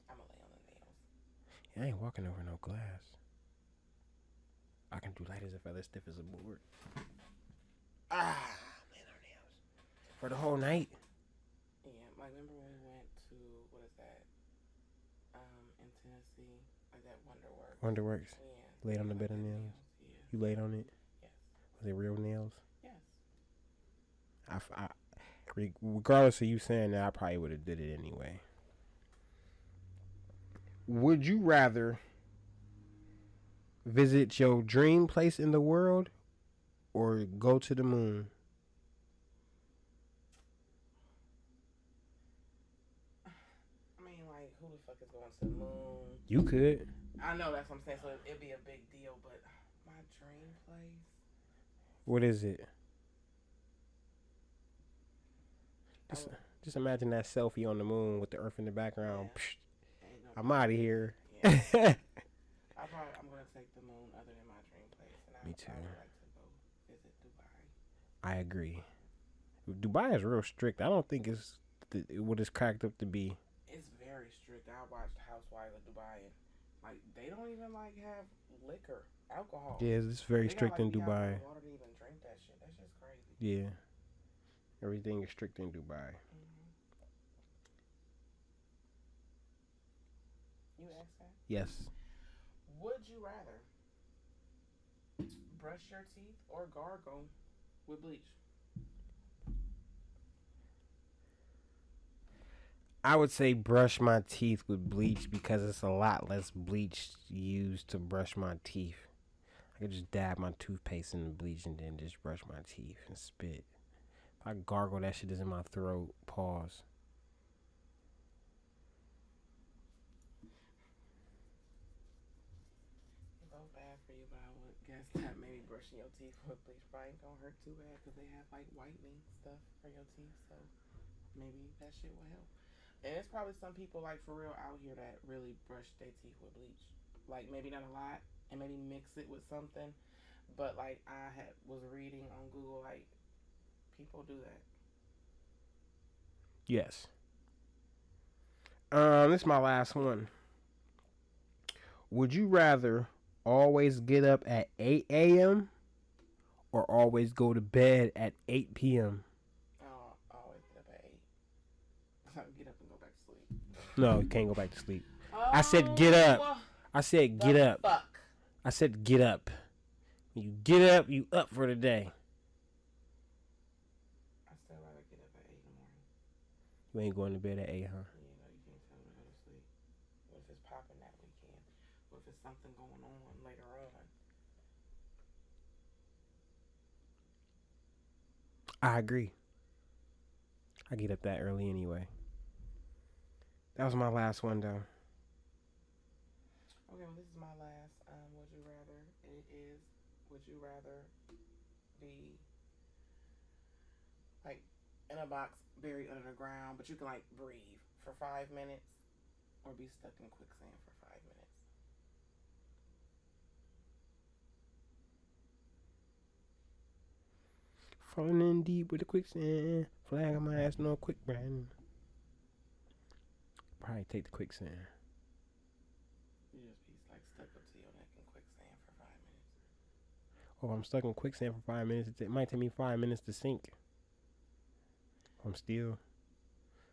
I'm gonna lay on the nails. Yeah, I ain't walking over no glass. I can do light as a feather, stiff as a board. Man, our nails. For the whole night? Yeah, like remember when we went to, what is that? In Tennessee, like that Wonderworks. Wonderworks. Yeah. Laid on the bed of nails. Yeah. You laid on it? Yes. Was it real nails? Yes. Regardless of you saying that, I probably would have did it anyway. Would you rather visit your dream place in the world or go to the moon? I mean, like, who the fuck is going to the moon? You could. I know that's what I'm saying, so it'd be a big deal, but my dream place. What is it? I Just, would, just imagine that selfie on the moon with the Earth in the background. yeah, Psh, ain't no I'm out of here. Yeah. Me I'm gonna take the moon other than my dream place, and too. I would like to go visit Dubai. I agree. Dubai is real strict. I don't think it's what it's cracked up to be. It's very strict. I watched Housewives of Dubai, and like they don't even like have liquor, alcohol. Yeah, it's very They strict gotta, in like, be out in Dubai. the water to even drink that shit. That's just crazy. Yeah, everything is strict in Dubai. Mm-hmm. You asked that? Yes. Would you rather brush your teeth or gargle with bleach? I would say brush my teeth with bleach because it's a lot less bleach used to brush my teeth. I could just dab my toothpaste in the bleach and then just brush my teeth and spit. If I gargle, that shit is in my throat. Pause. Both bad for you, but I would guess that maybe brushing your teeth with bleach probably ain't gonna hurt too bad because they have like whitening stuff for your teeth, so maybe that shit will help. And it's probably some people like for real out here that really brush their teeth with bleach. Like maybe not a lot, and maybe mix it with something. But like was reading on Google, like people do that. Yes. This is my last one. Would you rather always get up at 8 a.m. or always go to bed at 8 p.m.? I always get up at 8. Get up and go back to sleep. No, you can't go back to sleep. Oh, I said get up. I said get up. Fuck. I said get up. When you get up, you up for the day. I still rather get up at 8 in the morning. You ain't going to bed at 8, huh? You know, you can't tell me to go to sleep. What if it's popping that weekend? What if it's something going on later on? I agree. I get up that early anyway. That was my last one, though. Okay, well, this is my last. Would you rather? It is. Would you rather be like in a box buried under the ground, but you can like breathe for 5 minutes, or be stuck in quicksand for 5 minutes? Falling in deep with the quicksand. Flag on my ass, no quick brand. Probably take the quicksand. You just be like stuck up to your neck in quicksand for 5 minutes. Oh, I'm stuck in quicksand for 5 minutes. It might take me 5 minutes to sink. I'm still.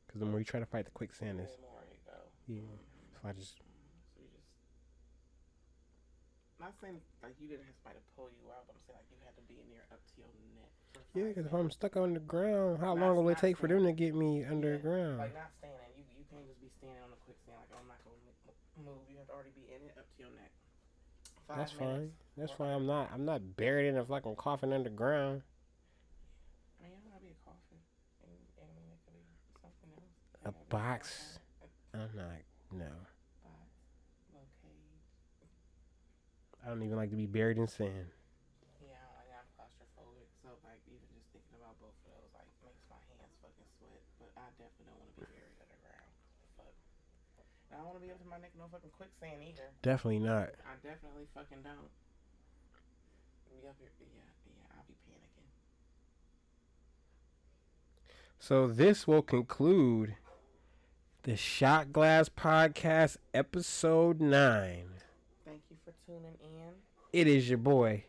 Because the more you try to fight the quicksand is. The more you go. Yeah. So I just. So you just. Not saying like you didn't have somebody to pull you out, but I'm saying like you had to be in there up to your neck. Yeah, because if I'm stuck on the ground, how Not- long will it not take for them to standing. get me underground? Like not standing. You can't just be standing on the quicksand like, oh, I'm not gonna move. You have to already be in it up to your neck. That's 5 fine. minutes. That's or- fine. I'm not buried in a fucking coffin underground. I mean, it might be a coffin. I mean, it could be something else. A It could be box. a I'm not. No. box, little cage. I don't even like to be buried in sand. Yeah, I'm claustrophobic, so like even just thinking about both of those like makes my hands fucking sweat. But I definitely don't want to be buried underground. Fuck. And I don't want to be up to my neck in no fucking quicksand either. Definitely not. I definitely fucking don't. Be up here, yeah, I'll be panicking. So this will conclude the Shot Glass Podcast episode 9. Thank you for tuning in. It is your boy,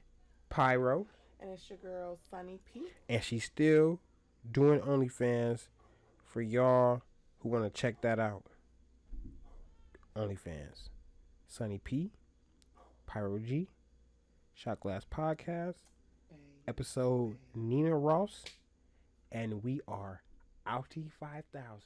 Pyro. And it's your girl, Sunny P. And she's still doing OnlyFans for y'all who want to check that out. OnlyFans. Sunny P. Pyro G. Shot Glass Podcast. Episode Nina Ross. And we are Outie 5000.